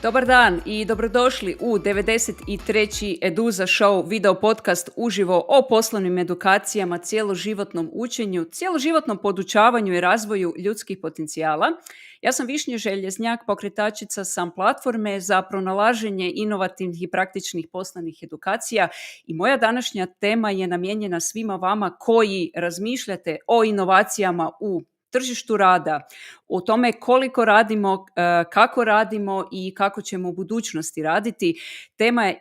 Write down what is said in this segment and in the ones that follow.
Dobar dan i dobrodošli u 93. Eduza Show video podcast uživo o poslovnim edukacijama, cjeloživotnom učenju, cjeloživotnom podučavanju i razvoju ljudskih potencijala. Ja sam Višnja Željeznjak, pokretačica sam platforme za pronalaženje inovativnih i praktičnih poslovnih edukacija i moja današnja tema je namijenjena svima vama koji razmišljate o inovacijama u tržištu rada, o tome koliko radimo, kako radimo i kako ćemo u budućnosti raditi. Tema je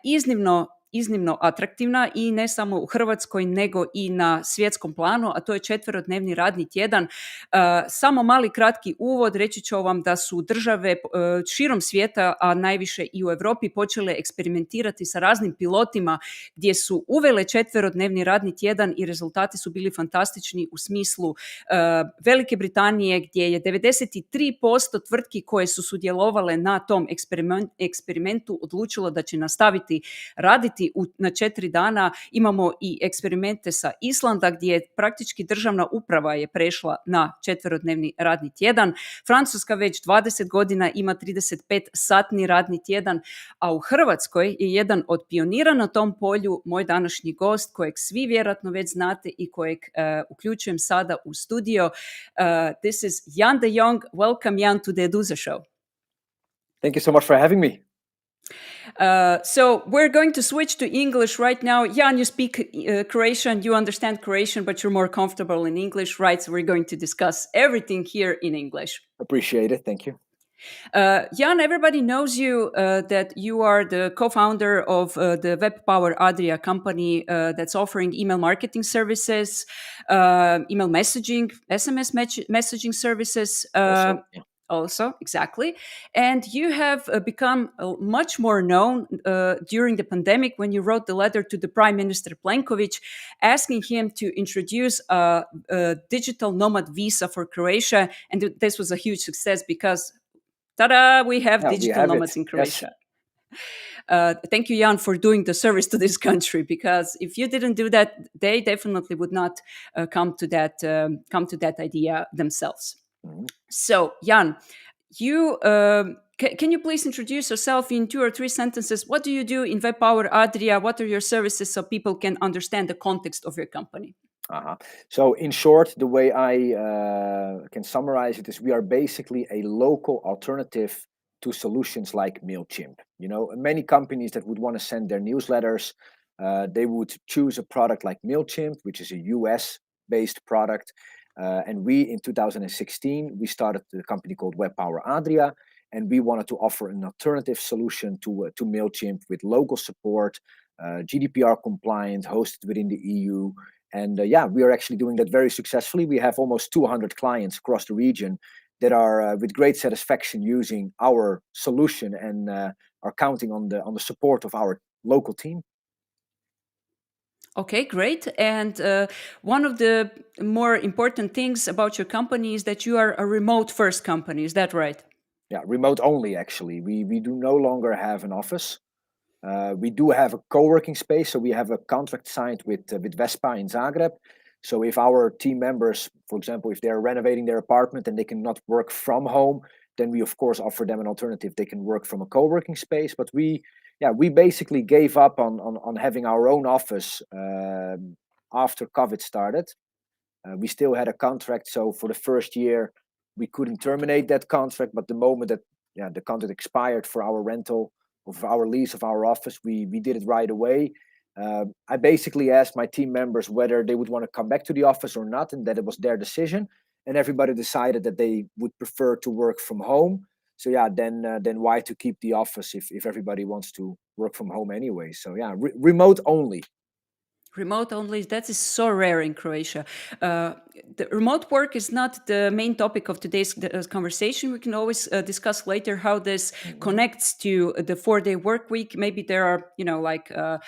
iznimno atraktivna i ne samo u Hrvatskoj nego i na svjetskom planu, a to je četverodnevni radni tjedan. Samo mali kratki uvod, reći ću vam da su države širom svijeta, a najviše i u Europi, počele eksperimentirati sa raznim pilotima gdje su uvele četverodnevni radni tjedan i rezultati su bili fantastični u smislu Velike Britanije gdje je 93% tvrtki koje su sudjelovale na tom eksperimentu odlučilo da će nastaviti raditi na 4 dana. Imamo i eksperimente sa Islanda gdje je praktički državna uprava je prešla na četverodnevni radni tjedan. Francuska već 20 godina ima 35-satni radni tjedan, a u Hrvatskoj je jedan od pionira na tom polju moj današnji gost kojeg svi vjerojatno već znate i kojeg uključujem sada u studio. This is Jan de Jong. Welcome, Jan, to the Eduza Show. Thank you so much for having me. So we're going to switch to English right now. Jan, you speak Croatian, you understand Croatian, but you're more comfortable in English, right? So we're going to discuss everything here in English. Appreciate it. Thank you. Jan, everybody knows you, that you are the co-founder of the Web Power Adria company that's offering email marketing services, email messaging, SMS messaging services. Also, exactly. And you have become much more known during the pandemic when you wrote the letter to the Prime Minister Plenković asking him to introduce a digital nomad visa for Croatia. And this was a huge success because, ta-da, we have digital nomads in Croatia. Yes. Thank you, Jan, for doing the service to this country, because if you didn't do that, they definitely would not come to that idea themselves. Mm-hmm. So, Jan, you can you please introduce yourself in 2 or 3 sentences? What do you do in Web Power Adria? What are your services so people can understand the context of your company? So, in short, the way I can summarize it is we are basically a local alternative to solutions like MailChimp. You know, many companies that would want to send their newsletters, they would choose a product like MailChimp, which is a US-based product. And we, in 2016, we started a company called Web Power Adria, and we wanted to offer an alternative solution to MailChimp with local support, GDPR compliant, hosted within the EU. And we are actually doing that very successfully. We have almost 200 clients across the region that are with great satisfaction using our solution and are counting on the support of our local team. Okay, great. And one of the more important things about your company is that you are a remote-first company. Is that right? Yeah, remote only, actually. We do no longer have an office. We do have a co-working space, so we have a contract signed with Vespa in Zagreb. So if our team members, for example, if they're renovating their apartment and they cannot work from home, then we, of course, offer them an alternative. They can work from a co-working space, but we basically gave up on having our own office after COVID started. We still had a contract, so for the first year, we couldn't terminate that contract. But the moment that the contract expired for our rental or for our lease of our office, we did it right away. I basically asked my team members whether they would want to come back to the office or not, and that it was their decision. And everybody decided that they would prefer to work from home. So then why to keep the office if everybody wants to work from home anyway? So remote only. Remote only, that is so rare in Croatia. The remote work is not the main topic of today's conversation. We can always discuss later how this connects to the 4-day work week. Maybe there are,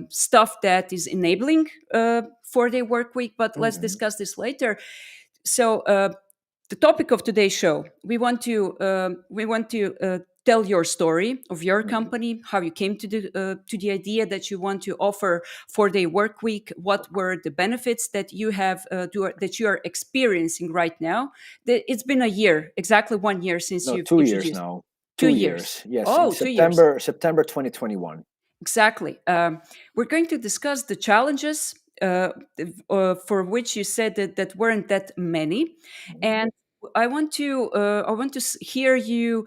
stuff that is enabling 4-day work week, but let's discuss this later. So the topic of today's show, we want to tell your story of your company, how you came to the idea that you want to offer 4-day work week. What were the benefits that you have that you are experiencing right now? It's been a year, exactly 1 year since you've 2 introduced. years now. 2 years. years. Yes, in Oh, 2 years. September 2021. Exactly. We're going to discuss the challenges for which you said that weren't that many, and I want to hear you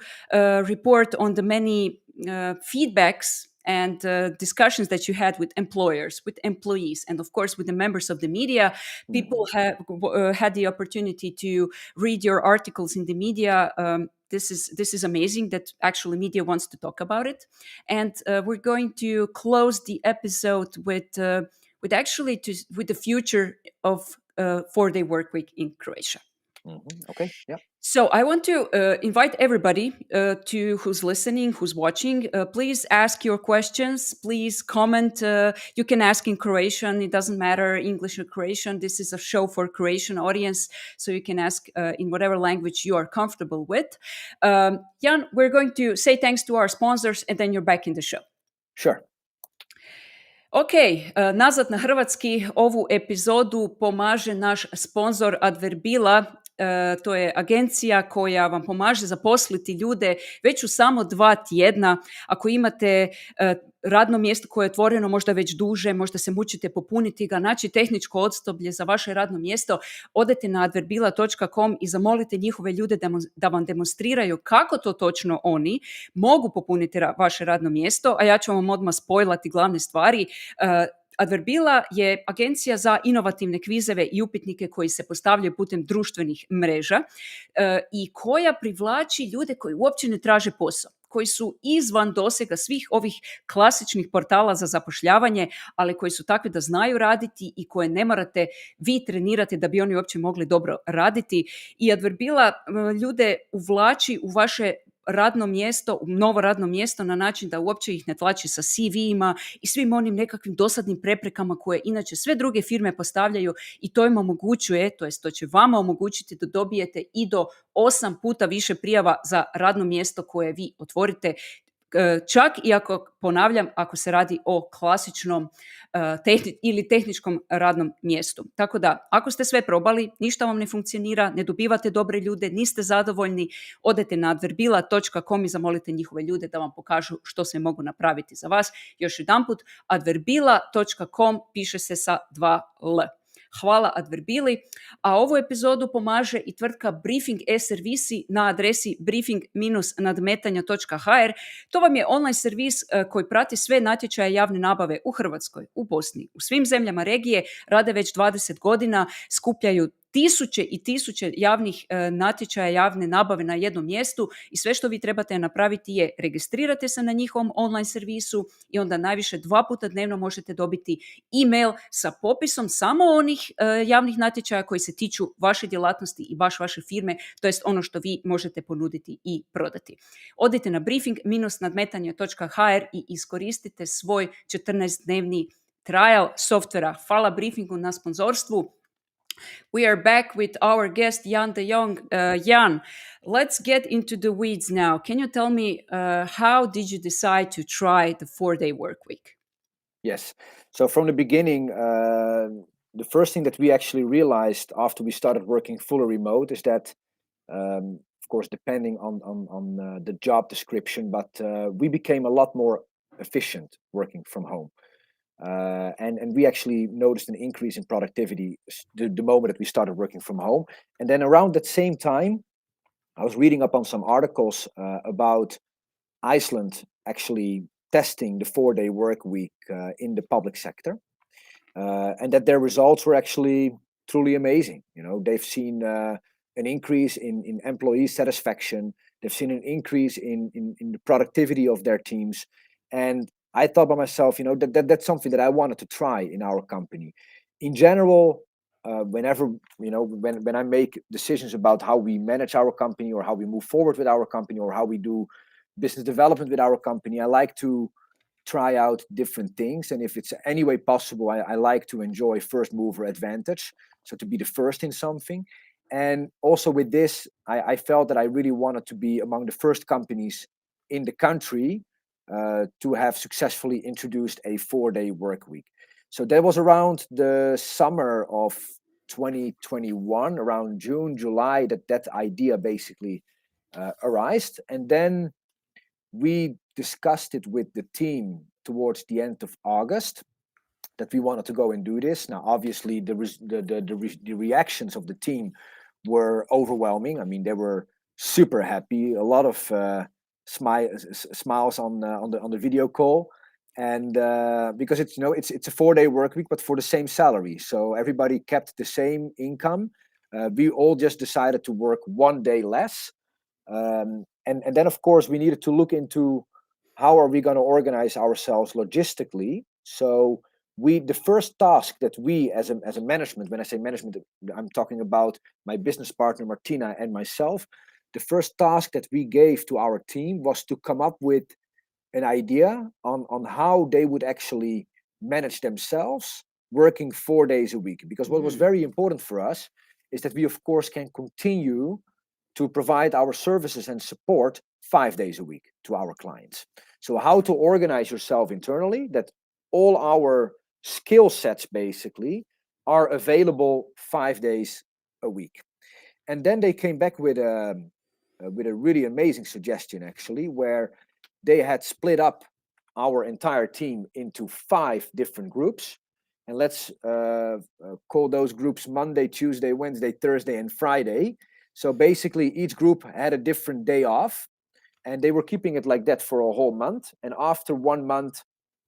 report on the many feedbacks and discussions that you had with employers, with employees, and of course with the members of the media. People have had the opportunity to read your articles in the media. This is amazing that actually media wants to talk about it, and we're going to close the episode with the future of 4-day work week in Croatia. Okay, yeah. So I want to invite everybody who's listening, who's watching. Please ask your questions. Please comment. You can ask in Croatian. It doesn't matter, English or Croatian. This is a show for Croatian audience, so you can ask in whatever language you are comfortable with. Jan, we're going to say thanks to our sponsors, and then you're back in the show. Sure. Ok, nazad na hrvatski. Ovu epizodu pomaže naš sponzor Adverbila. To je agencija koja vam pomaže zaposliti ljude već u samo 2 tjedna. Ako imate radno mjesto koje je otvoreno možda već duže, možda se mučite popuniti ga, naći tehničko odstoblje za vaše radno mjesto, odete na adverbila.com i zamolite njihove ljude da vam demonstriraju kako to točno oni mogu popuniti vaše radno mjesto, a ja ću vam odmah spojlati glavne stvari. Adverbila je agencija za inovativne kvizeve i upitnike koji se postavljaju putem društvenih mreža i koja privlači ljude koji uopće ne traže posao, koji su izvan dosega svih ovih klasičnih portala za zapošljavanje, ali koji su takvi da znaju raditi i koje ne morate vi trenirati da bi oni uopće mogli dobro raditi. I Adverbila ljude uvlači u vaše radno mjesto, novo radno mjesto na način da uopće ih ne tlači sa CV-ima i svim onim nekakvim dosadnim preprekama koje inače sve druge firme postavljaju, i to im omogućuje, to jest to će vama omogućiti da dobijete i do 8 puta više prijava za radno mjesto koje vi otvorite, čak i ako se radi o klasičnom ili tehničkom radnom mjestu. Tako da, ako ste sve probali, ništa vam ne funkcionira, ne dobivate dobre ljude, niste zadovoljni, odete na adverbila.com i zamolite njihove ljude da vam pokažu što se mogu napraviti za vas. Još jedanput, adverbila.com piše se sa 2 L. Hvala Adverbili. A ovu epizodu pomaže i tvrtka Briefing e-servisi na adresi briefing-nadmetanja.hr. To vam je online servis koji prati sve natječaje javne nabave u Hrvatskoj, u Bosni, u svim zemljama regije, rade već 20 godina, skupljaju tisuće i tisuće javnih natječaja, javne nabave na jednom mjestu, i sve što vi trebate napraviti je registrirate se na njihovom online servisu i onda najviše 2 puta dnevno možete dobiti e-mail sa popisom samo onih javnih natječaja koji se tiču vaše djelatnosti i baš vaše firme, to jest ono što vi možete ponuditi i prodati. Odite na briefing-nadmetanja.hr i iskoristite svoj 14-dnevni trial softvera. Hvala Briefingu na sponzorstvu. We are back with our guest, Jan de Jong. Jan, let's get into the weeds now. Can you tell me how did you decide to try the 4-day work week? Yes. So from the beginning, the first thing that we actually realized after we started working fully remote is that, of course, depending on the job description, but we became a lot more efficient working from home. And we actually noticed an increase in productivity the moment that we started working from home. And then around that same time, I was reading up on some articles about Iceland actually testing the 4-day work week in the public sector, and that their results were actually truly amazing. You know, they've seen an increase in employee satisfaction. They've seen an increase in the productivity of their teams. And I thought by myself, you know, that's something that I wanted to try in our company. In general, whenever, you know, when I make decisions about how we manage our company or how we move forward with our company or how we do business development with our company, I like to try out different things. And if it's any way possible, I like to enjoy first mover advantage. So to be the first in something. And also with this, I felt that I really wanted to be among the first companies in the country to have successfully introduced a 4-day work week. So that was around the summer of 2021, around June, July, that idea basically arose. And then we discussed it with the team towards the end of August that we wanted to go and do this. Now, obviously, the reactions of the team were overwhelming. I mean, they were super happy. A lot of smiles on the video call, and because it's a 4-day work week, but for the same salary, so everybody kept the same income. We all just decided to work 1 day less, and then of course we needed to look into how are we going to organize ourselves logistically. So the first task that we as a management, when I say management, I'm talking about my business partner Martina and myself. The first task that we gave to our team was to come up with an idea on how they would actually manage themselves working 4 days a week. Because what was very important for us is that we, of course, can continue to provide our services and support 5 days a week to our clients. So how to organize yourself internally, that all our skill sets basically are available 5 days a week. And then they came back with a really amazing suggestion, actually, where they had split up our entire team into 5 different groups. And let's call those groups Monday, Tuesday, Wednesday, Thursday, and Friday. So basically, each group had a different day off, and they were keeping it like that for a whole month. And after 1 month,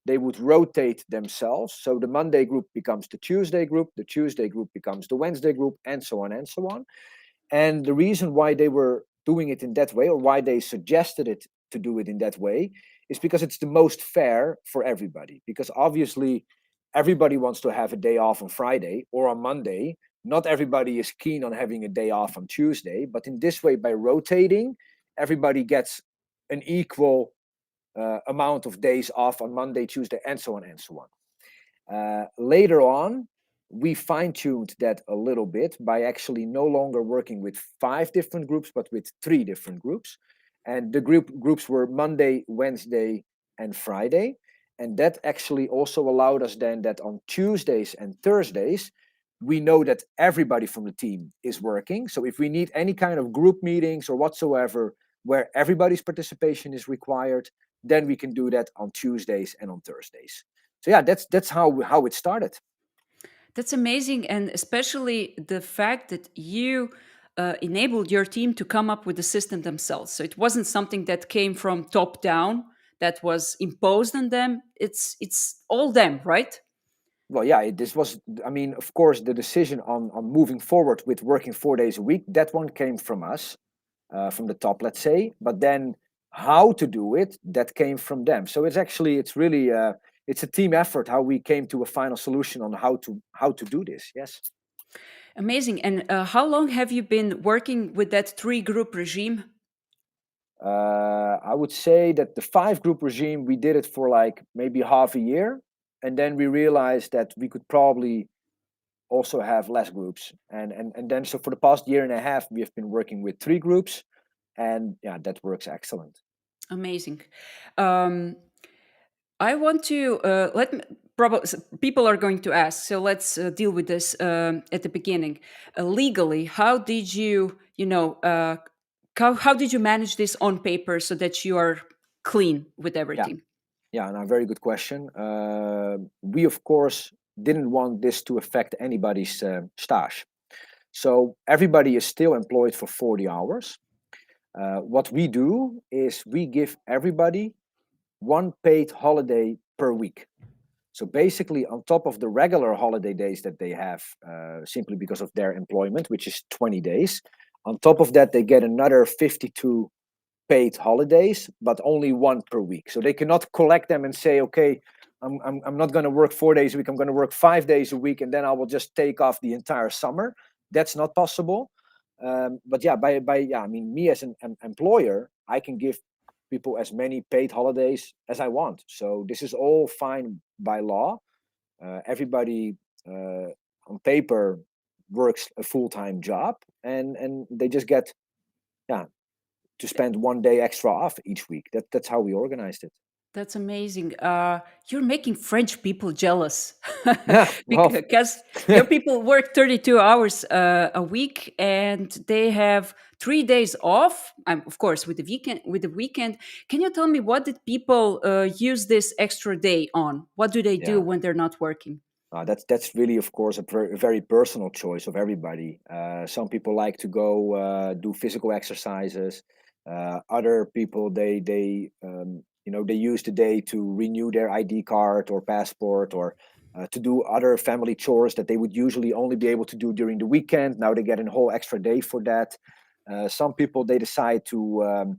they would rotate themselves. So the Monday group becomes the Tuesday group, the Tuesday group becomes the Wednesday group, and so on and so on. And the reason why they were doing it in that way, or why they suggested it to do it in that way, is because it's the most fair for everybody. Because obviously, everybody wants to have a day off on Friday or on Monday. Not everybody is keen on having a day off on Tuesday, but in this way, by rotating, everybody gets an equal amount of days off on Monday, Tuesday, and so on and so on. Later on, we fine-tuned that a little bit by actually no longer working with 5 different groups, but with 3 different groups. And the groups were Monday, Wednesday, and Friday. And that actually also allowed us then that on Tuesdays and Thursdays, we know that everybody from the team is working. So if we need any kind of group meetings or whatsoever, where everybody's participation is required, then we can do that on Tuesdays and on Thursdays. So yeah, that's how it started. That's amazing. And especially the fact that you enabled your team to come up with the system themselves. So it wasn't something that came from top down, that was imposed on them. It's all them, right? Well, yeah, this was, I mean, of course, the decision on moving forward with working 4 days a week, that one came from us, from the top, let's say. But then how to do it, that came from them. So it's really, it's a team effort how we came to a final solution on how to do this. Yes. Amazing. And how long have you been working with that 3-group regime? I would say that the 5-group regime, we did it for like maybe half a year. And then we realized that we could probably also have less groups. And then, so for the past year and a half, we have been working with 3 groups. And yeah, that works excellent. Amazing. I want to probably people are going to ask, so let's deal with this at the beginning. Legally, how did you, how did you manage this on paper so that you are clean with everything? Yeah, and a very good question. We, of course, didn't want this to affect anybody's stash. So everybody is still employed for 40 hours. What we do is we give everybody 1 paid holiday per week. So basically, on top of the regular holiday days that they have, simply because of their employment, which is 20 days, on top of that, they get another 52 paid holidays, but only 1 per week. So they cannot collect them and say, okay, I'm not going to work 4 days a week. I'm going to work 5 days a week, and then I will just take off the entire summer. That's not possible. But yeah, I mean, me as an employer, I can give people as many paid holidays as I want. So this is all fine by law. Everybody on paper works a full-time job, and they just get to spend 1 day extra off each week. That's how we organized it. That's amazing. You're making French people jealous Yeah, well, because your people work 32 hours a week and they have 3 days off. Of course, with the weekend. With the weekend, can you tell me what did people use this extra day on? What do they do yeah. when they're not working? That's really, of course, a very personal choice of everybody. Some people like to go do physical exercises. Other people, they use the day to renew their ID card or passport, or to do other family chores that they would usually only be able to do during the weekend. Now they get a whole extra day for that. Some people, they decide to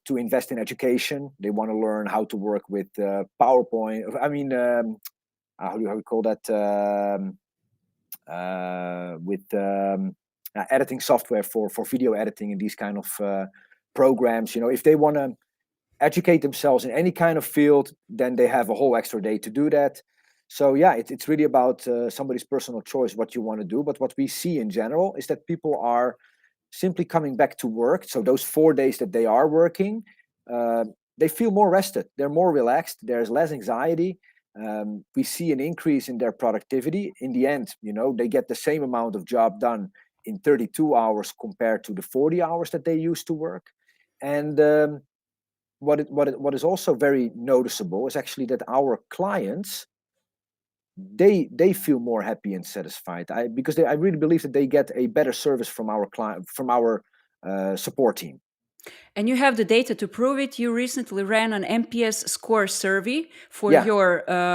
invest in education. They want to learn how to work with PowerPoint. I mean. How do we call that, with editing software for video editing and these kind of programs. If they want to educate themselves in any kind of field, then they have a whole extra day to do that. So yeah, it's really about somebody's personal choice what you want to do. But what we see in general is that people are simply coming back to work. So those 4 days that they are working, uh, they feel more rested. They're more relaxed. There's less anxiety. We see an increase in their productivity. In the end, they get the same amount of job done in 32 hours compared to the 40 hours that they used to work. And what is also very noticeable is actually that our clients, they feel more happy and satisfied. I really believe that they get a better service from our client, from our support team. And you have the data to prove it. You recently ran an NPS score survey Yeah,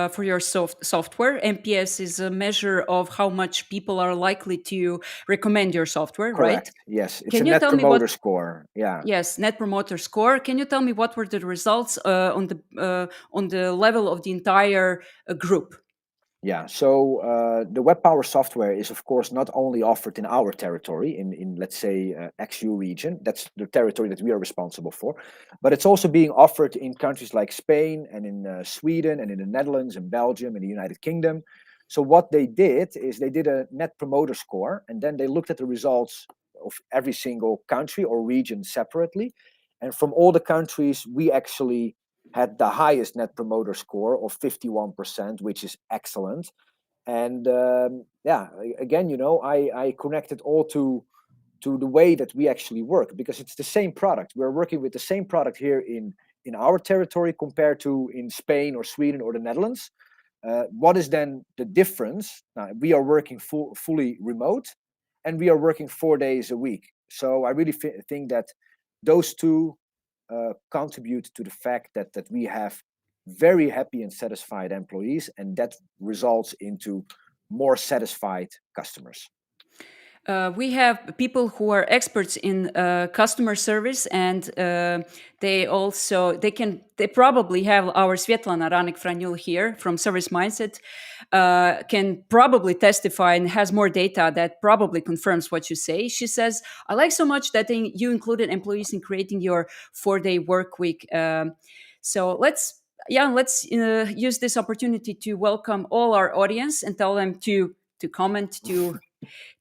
for your software. NPS is a measure of how much people are likely to recommend your software, right? correct. Yes, it's a Can you net tell me what? promoter score. Yeah. Yes, Net Promoter Score. Can you tell me what were the results on the level of the entire group? Yeah, so the web power software is, of course, not only offered in our territory, in let's say XU region. That's the territory that we are responsible for, but it's also being offered in countries like Spain and in Sweden and in the Netherlands and Belgium and the United Kingdom. So what they did is they did a net promoter score, and then they looked at the results of every single country or region separately. And from all the countries, we actually had the highest net promoter score of 51%, which is excellent. And yeah, again, I connected all to the way that we actually work, because it's the same product. We're working with the same product here in our territory compared to in Spain or Sweden or the Netherlands. What is then the difference? Now, we are working fully remote, and we are working 4 days a week. So I really think that those two contribute to the fact that we have very happy and satisfied employees, and that results into more satisfied customers. We have people who are experts in customer service, and they probably have our Svetlana Ranik-Franjul here from Service Mindset, can probably testify and has more data that probably confirms what you say. She says, "I like so much that you included employees in creating your 4-day work week." So let's use this opportunity to welcome all our audience and tell them to comment,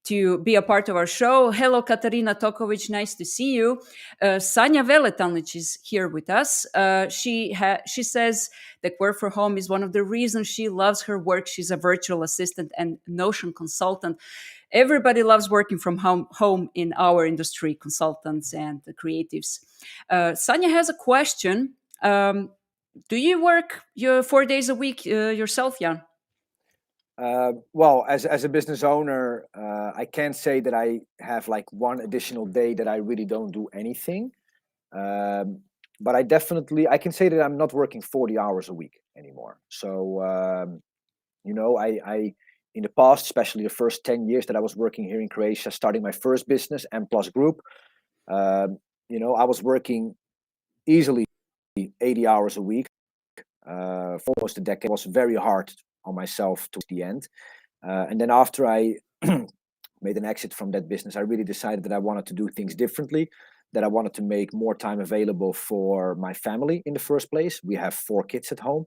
to be a part of our show. Hello, Katarina Tokovic. Nice to see you. Sanja Veletalnic is here with us. She says that work from home is one of the reasons she loves her work. She's a virtual assistant and Notion consultant. Everybody loves working from home in our industry, consultants and the creatives. Sanja has a question. Do you work your 4 days a week yourself, Jan? Well, as a business owner, I can't say that I have like one additional day that I really don't do anything. But I can say that I'm not working 40 hours a week anymore. So, I in the past, especially the first 10 years that I was working here in Croatia, starting my first business, M Plus Group, I was working easily 80 hours a week for almost a decade. It was very hard on myself towards the end. And then after I made an exit from that business, I really decided that I wanted to do things differently, that I wanted to make more time available for my family in the first place. We have 4 kids at home.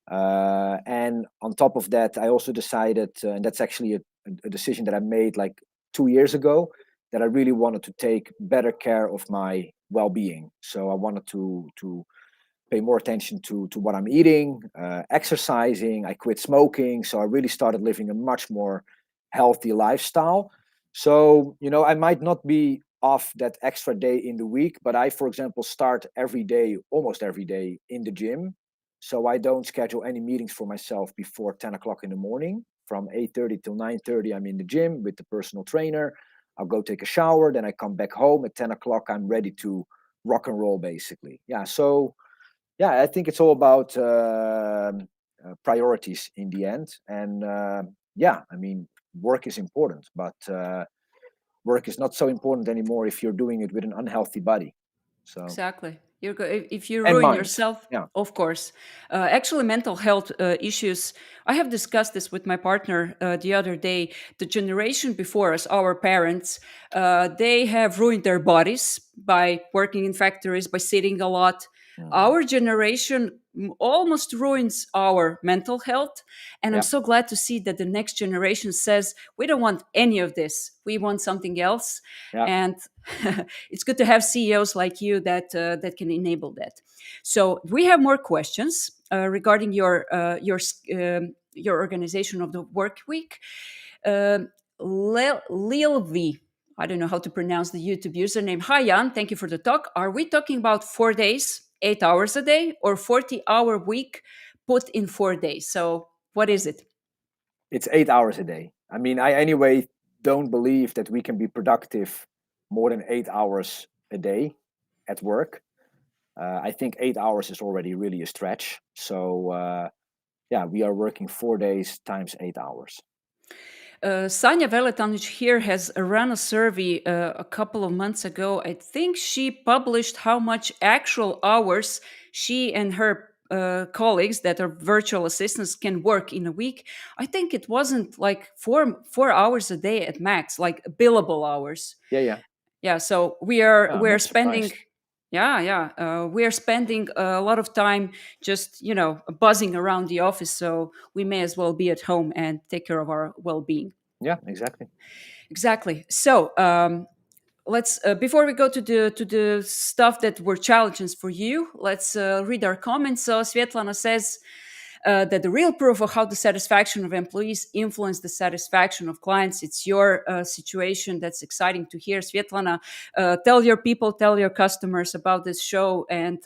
And on top of that, I also decided, and that's actually a decision that I made like 2 years ago, that I really wanted to take better care of my well-being. So I wanted to pay more attention to what I'm eating, exercising. I quit smoking. So I really started living a much more healthy lifestyle. So, I might not be off that extra day in the week, but I, for example, start every day, almost every day in the gym. So I don't schedule any meetings for myself before 10 o'clock in the morning. From 8:30 till 9:30, I'm in the gym with the personal trainer. I'll go take a shower. Then I come back home at 10 o'clock. I'm ready to rock and roll, basically. Yeah. So, I think it's all about priorities in the end. And work is important, but work is not so important anymore if you're doing it with an unhealthy body. So Exactly. If you and ruin mind, yourself, yeah, of course. Actually, mental health issues. I have discussed this with my partner the other day. The generation before us, our parents, they have ruined their bodies by working in factories, by sitting a lot. Our generation almost ruins our mental health. And I'm yeah, so glad to see that the next generation says, we don't want any of this. We want something else. yeah. And it's good to have CEOs like you that can enable that. So we have more questions regarding your organization of the work week. Lil V, I don't know how to pronounce the YouTube username. Hi Jan, thank you for the talk. Are we talking about 4 days, 8 hours a day, or 40-hour week put in 4 days? So what is it? It's 8 hours a day. I mean, I anyway don't believe that we can be productive more than 8 hours a day at work. I think 8 hours is already really a stretch. So we are working 4 days times 8 hours. Sanja Veletanic here has run a survey a couple of months ago. I think she published how much actual hours she and her colleagues that are virtual assistants can work in a week. I think it wasn't like four hours a day at max, like billable hours. Yeah. Yeah, so I'm we are not spending. surprised. We are spending a lot of time just buzzing around the office. So we may as well be at home and take care of our well-being. Yeah, exactly. Exactly. So let's before we go to the stuff that were challenges for you, let's read our comments. So Svetlana says that the real proof of how the satisfaction of employees influence the satisfaction of clients. It's your situation. That's exciting to hear. Svetlana, tell your people, tell your customers about this show and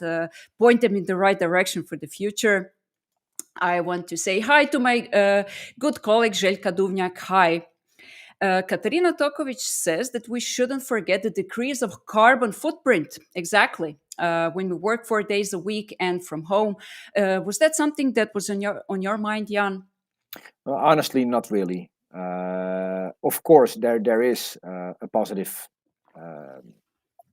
point them in the right direction for the future. I want to say hi to my good colleague Željka Duvnjak. Hi. Katarina Tokovic says that we shouldn't forget the decrease of carbon footprint. Exactly. When we work 4 days a week and from home, was that something that was on your mind, Jan? Honestly, not really. Of course, there is a positive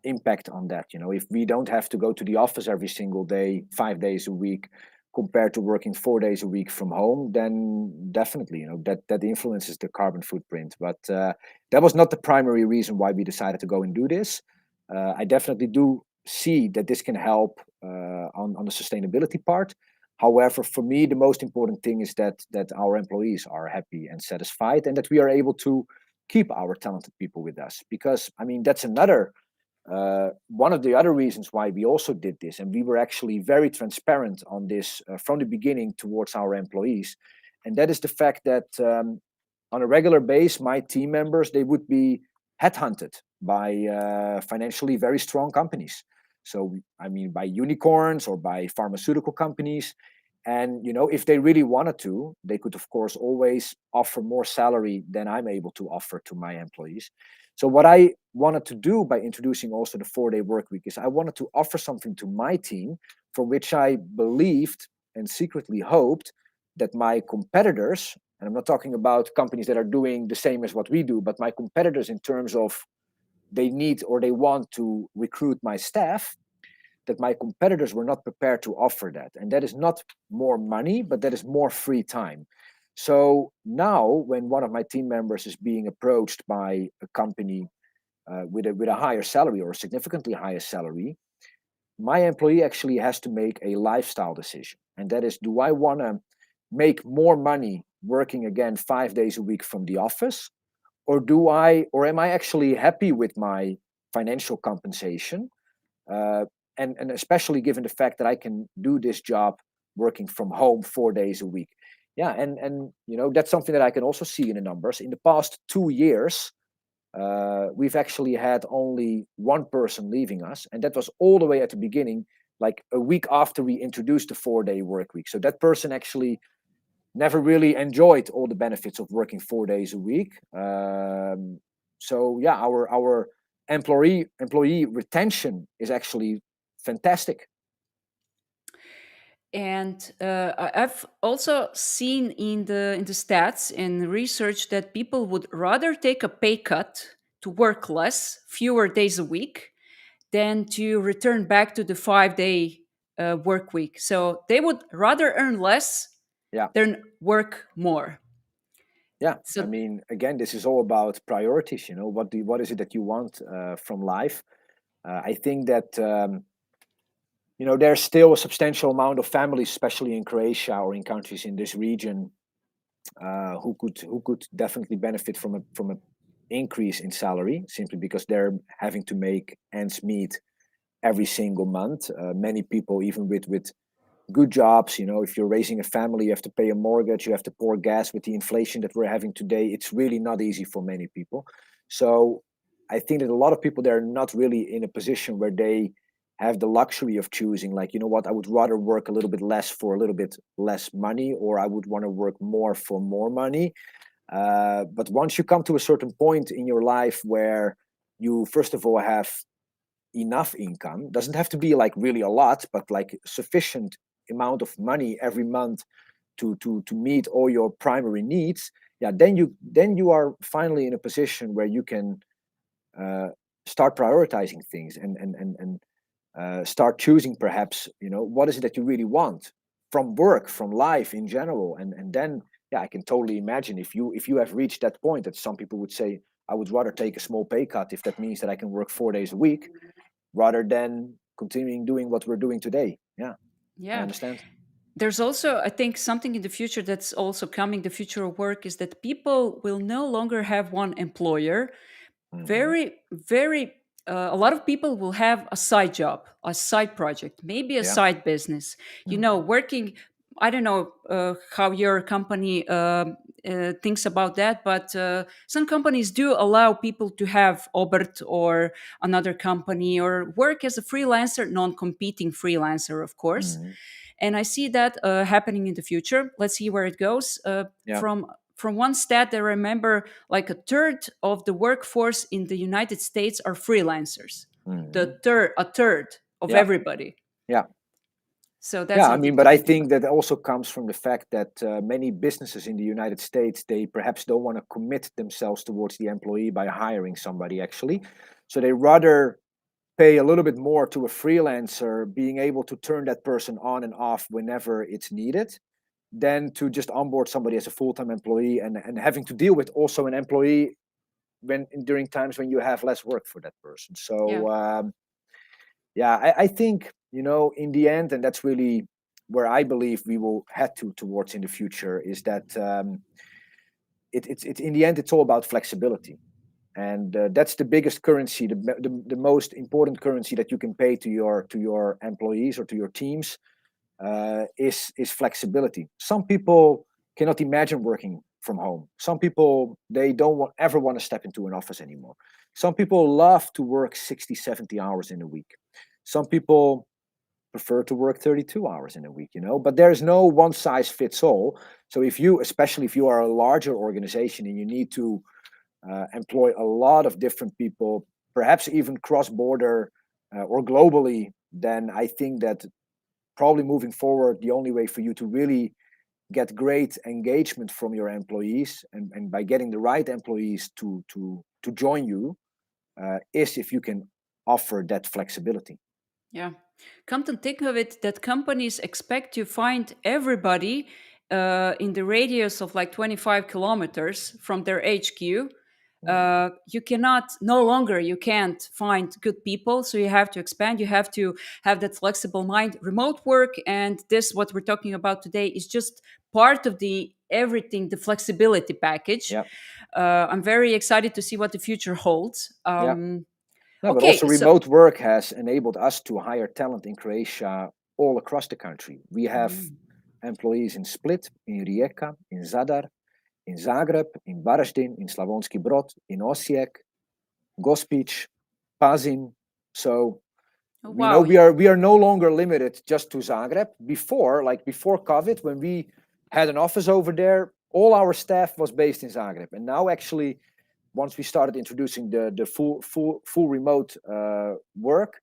impact on that. If we don't have to go to the office every single day, 5 days a week, compared to working 4 days a week from home, then definitely, that influences the carbon footprint. But that was not the primary reason why we decided to go and do this. I definitely do see that this can help on the sustainability part. However, for me, the most important thing is that our employees are happy and satisfied, and that we are able to keep our talented people with us. Because I mean, that's another one of the other reasons why we also did this, and we were actually very transparent on this from the beginning towards our employees, and that is the fact that on a regular basis, my team members, they would be headhunted by financially very strong companies. So I mean, by unicorns or by pharmaceutical companies. And if they really wanted to, they could of course always offer more salary than I'm able to offer to my employees. So what I wanted to do by introducing also the 4-day work week is I wanted to offer something to my team for which I believed and secretly hoped that my competitors, and I'm not talking about companies that are doing the same as what we do, but my competitors in terms of they need or they want to recruit my staff, that my competitors were not prepared to offer that. And that is not more money, but that is more free time. So now when one of my team members is being approached by a company with a higher salary or a significantly higher salary, my employee actually has to make a lifestyle decision. And that is, do I want to make more money working again 5 days a week from the office? Or am I actually happy with my financial compensation? and especially given the fact that I can do this job working from home 4 days a week. Yeah, and that's something that I can also see in the numbers. In the past 2 years, we've actually had only one person leaving us, and that was all the way at the beginning, like a week after we introduced the 4-day work week. So that person actually never really enjoyed all the benefits of working 4 days a week. So yeah, our employee retention is actually fantastic. And I've also seen in the stats and research that people would rather take a pay cut to work less, fewer days a week, than to return back to the 5-day work week. So they would rather earn less Yeah. than work more. Yeah, So I mean, again, this is all about priorities. What is it that you want from life? I think that there's still a substantial amount of families, especially in Croatia or in countries in this region, who could definitely benefit from a increase in salary, simply because they're having to make ends meet every single month. Many people, even with good jobs, if you're raising a family, you have to pay a mortgage, you have to pour gas. With the inflation that we're having today, it's really not easy for many people. So I think that a lot of people, they're not really in a position where they have the luxury of choosing, like, what, I would rather work a little bit less for a little bit less money, or I would want to work more for more money. But once you come to a certain point in your life where you, first of all, have enough income, doesn't have to be like really a lot, but like sufficient amount of money every month to meet all your primary needs, yeah, then you are finally in a position where you can start prioritizing things and start choosing, perhaps, what is it that you really want from work, from life in general. And then, yeah, I can totally imagine if you have reached that point, that some people would say, I would rather take a small pay cut if that means that I can work 4 days a week, rather than continuing doing what we're doing today. Yeah, I yeah, understand. there's also, I think, something in the future that's also coming. The future of work is that people will no longer have one employer. Hmm. Very a lot of people will have a side job, a side project, maybe a Yeah. side business, Hmm. working. I don't know how your company thinks about that, but some companies do allow people to have obert or another company, or work as a freelancer, non-competing freelancer, of course. Hmm. And I see that happening in the future. Let's see where it goes. Yeah. From one stat, I remember like a third of the workforce in the United States are freelancers. Hmm. A third of Yeah. everybody. Yeah. So that's Yeah, I something mean, to but I think about. think that also comes from the fact that many businesses in the United States, they perhaps don't want to commit themselves towards the employee by hiring somebody, actually. So they rather pay a little bit more to a freelancer, being able to turn that person on and off whenever it's needed, than to just onboard somebody as a full-time employee, and having to deal with also an employee during times when you have less work for that person. Yeah. So yeah, I think, in the end, and that's really where I believe we will head towards in the future, is that it's in the end, it's all about flexibility. And that's the biggest currency, the most important currency that you can pay to your employees or to your teams, is flexibility. Some people cannot imagine working from home. Some people, they don't ever want to step into an office anymore. Some people love to work 60, 70 hours in a week. Some people prefer to work 32 hours in a week, but there's no one size fits all. So especially if you are a larger organization and you need to employ a lot of different people, perhaps even cross-border or globally, then I think that probably moving forward, the only way for you to really get great engagement from your employees, and by getting the right employees to join you, is if you can offer that flexibility. Yeah. Come to think of it, that companies expect to find everybody in the radius of like 25 kilometers from their HQ. You cannot, no longer, you can't find good people. So you have to expand. You have to have that flexible mind, remote work. And this, what we're talking about today, is just part of the everything, the flexibility package. Yeah. I'm very excited to see what the future holds. Yeah. No, but Okay, also so remote work has enabled us to hire talent in Croatia all across the country. We have mm, employees in Split, in Rijeka, in Zadar, in Zagreb, in Varaždin, in Slavonski Brod, in Osijek, Gospić, Pazin. So oh, we know wow. we are no longer limited just to Zagreb. Before COVID, when we had an office over there, all our staff was based in Zagreb. And now actually, once we started introducing the full remote work,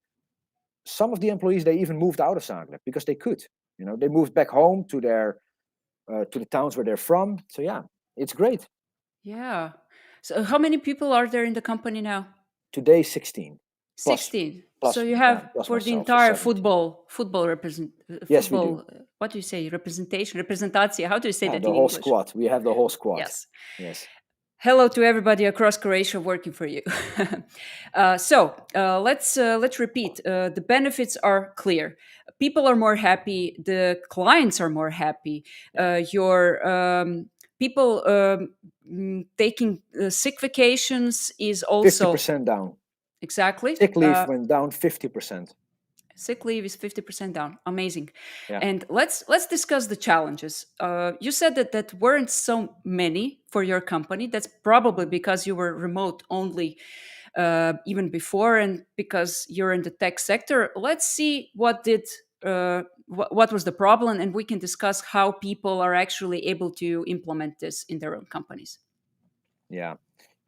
some of the employees, they even moved out of Zagreb because they could. They moved back home to the towns where they're from. So yeah, it's great. Yeah. So how many people are there in the company now? Today 16 plus 16. So plus you yeah, have plus for the myself, so entire 17. Yes, we do. what do you say? Representatia. How do you say Yeah, that the in whole English? squad. We have the whole squad. Yes. Yes. Hello to everybody across Croatia working for you. Let's repeat. The benefits are clear. People are more happy. The clients are more happy. Your people taking sick vacations is also 50% down. exactly. Sick leave went down 50%. Sick leave is 50% down. Amazing. Yeah. And let's discuss the challenges. You said that weren't so many for your company. That's probably because you were remote only even before, and because you're in the tech sector. Let's see what was the problem, and we can discuss how people are actually able to implement this in their own companies. Yeah.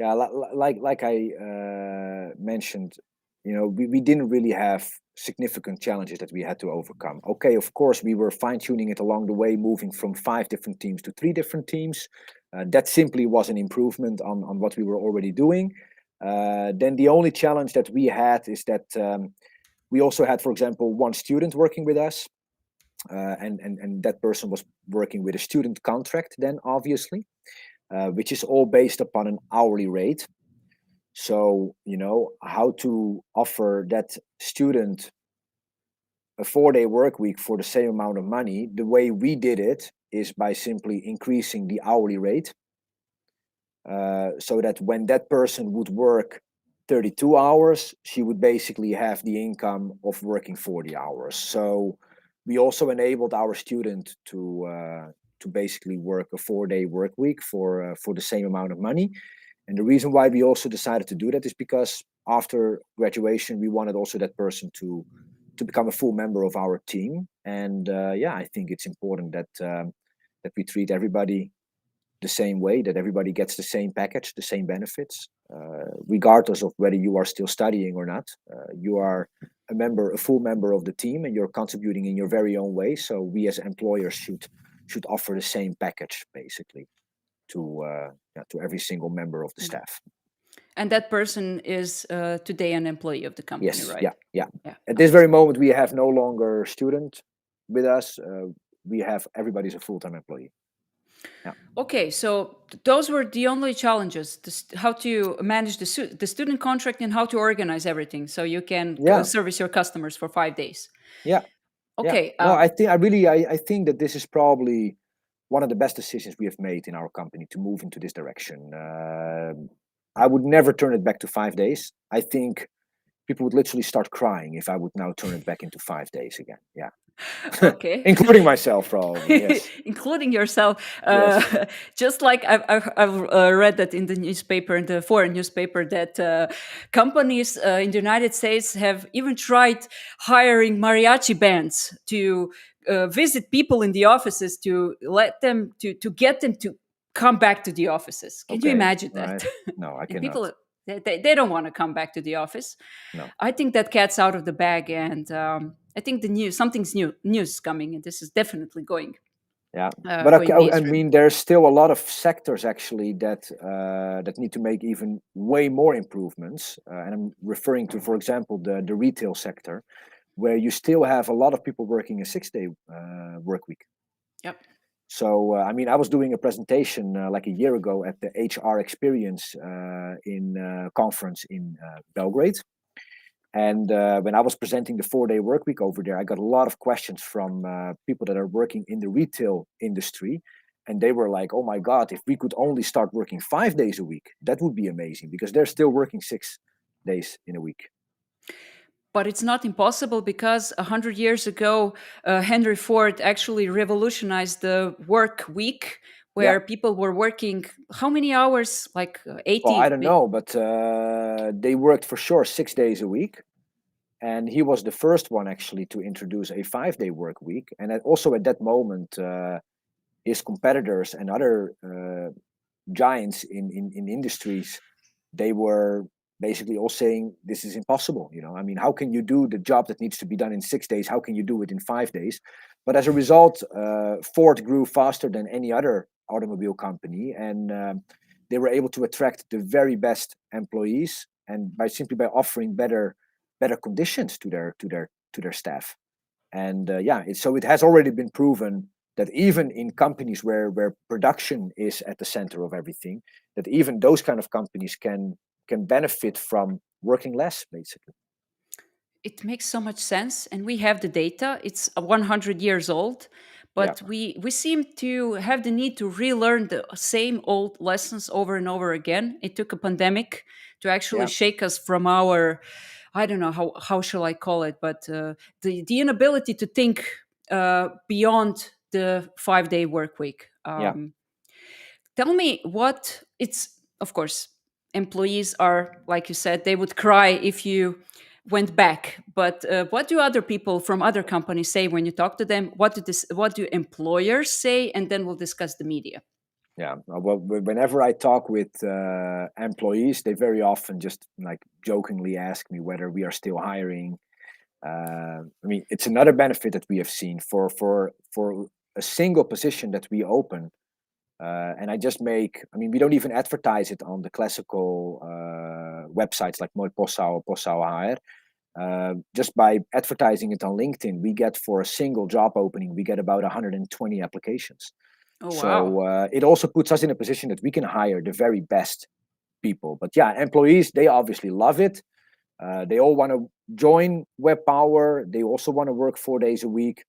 Yeah, like I mentioned, we didn't really have significant challenges that we had to overcome. Okay, of course, we were fine-tuning it along the way, moving from 5 different teams to 3 different teams. That simply was an improvement on what we were already doing. Then the only challenge that we had is that we also had, for example, one student working with us, and that person was working with a student contract then, obviously. Which is all based upon an hourly rate. So, how to offer that student a 4-day work week for the same amount of money, the way we did it is by simply increasing the hourly rate. So that when that person would work 32 hours, she would basically have the income of working 40 hours. So we also enabled our student to basically work a 4-day work week for the same amount of money. And the reason why we also decided to do that is because after graduation, we wanted also that person to become a full member of our team. And I think it's important that we treat everybody the same way, that everybody gets the same package, the same benefits, regardless of whether you are still studying or not. You are a full member of the team, and you're contributing in your very own way. So we as employers should offer the same package basically to every single member of the staff. And that person is today an employee of the company, Yes, right? yeah. Yeah. At this very moment, we have no longer student with us. Everybody's a full-time employee. Yeah. Okay, so those were the only challenges: how to manage the student contract and how to organize everything so you can Yeah. service your customers for 5 days. Yeah. Okay. No, I think that this is probably one of the best decisions we have made in our company to move into this direction. I would never turn it back to 5 days. I think people would literally start crying if I would now turn it back into 5 days again. Yeah. Okay. Including myself, probably. Yes. Including yourself. Yes. Just like I've read that in the newspaper, in the foreign newspaper, that companies in the United States have even tried hiring mariachi bands to visit people in the offices to get them to come back to the offices. Can you Okay. imagine All that? right. No, I And cannot. people, they don't want to come back to the office. No. I think that cat's out of the bag, and I think something's news is coming, and this is definitely going. Yeah, Going but I mainstream. mean, there's still a lot of sectors actually that need to make even way more improvements. And I'm referring to, for example, the retail sector, where you still have a lot of people working a 6-day work week. Yep. So, I mean, I was doing a presentation like a year ago at the HR Experience conference in Belgrade. And when I was presenting the 4-day work week over there, I got a lot of questions from people that are working in the retail industry. And they were like, oh my God, if we could only start working 5 days a week, that would be amazing, because they're still working 6 days in a week. But it's not impossible because 100 years ago, Henry Ford actually revolutionized the work week, Yeah. where people were working how many hours? Like Well, 80. I don't know, but they worked for sure 6 days a week. And he was the first one actually to introduce a 5-day work week. And also at that moment, his competitors and other giants in industries, they were basically all saying this is impossible. I mean, how can you do the job that needs to be done in 6 days? How can you do it in 5 days? But as a result, Ford grew faster than any other automobile company, and they were able to attract the very best employees, and simply by offering better conditions to their staff. And so it has already been proven that even in companies where production is at the center of everything, that even those kind of companies can benefit from working less, basically. It makes so much sense, and we have the data. It's 100 years old, Yeah, but we seem to have the need to relearn the same old lessons over and over again. It took a pandemic to actually yeah, shake us from our, I don't know how shall I call it, but the inability to think beyond the 5-day work week. yeah. Tell me what it's, of course, employees are, like you said, they would cry if you went back. But what do other people from other companies say when you talk to them? What do employers say? And then we'll discuss the media. Yeah. Well, whenever I talk with employees, they very often just like jokingly ask me whether we are still hiring. I mean, it's another benefit that we have seen for a single position that we open. And I mean, we don't even advertise it on the classical websites like Mooi Postzaal or Postzaal HR. Just by advertising it on LinkedIn, we get, for a single job opening, we get about 120 applications. Oh, wow. So it also puts us in a position that we can hire the very best people. But yeah, employees, they obviously love it. They all want to join WebPower. They also want to work 4 days a week.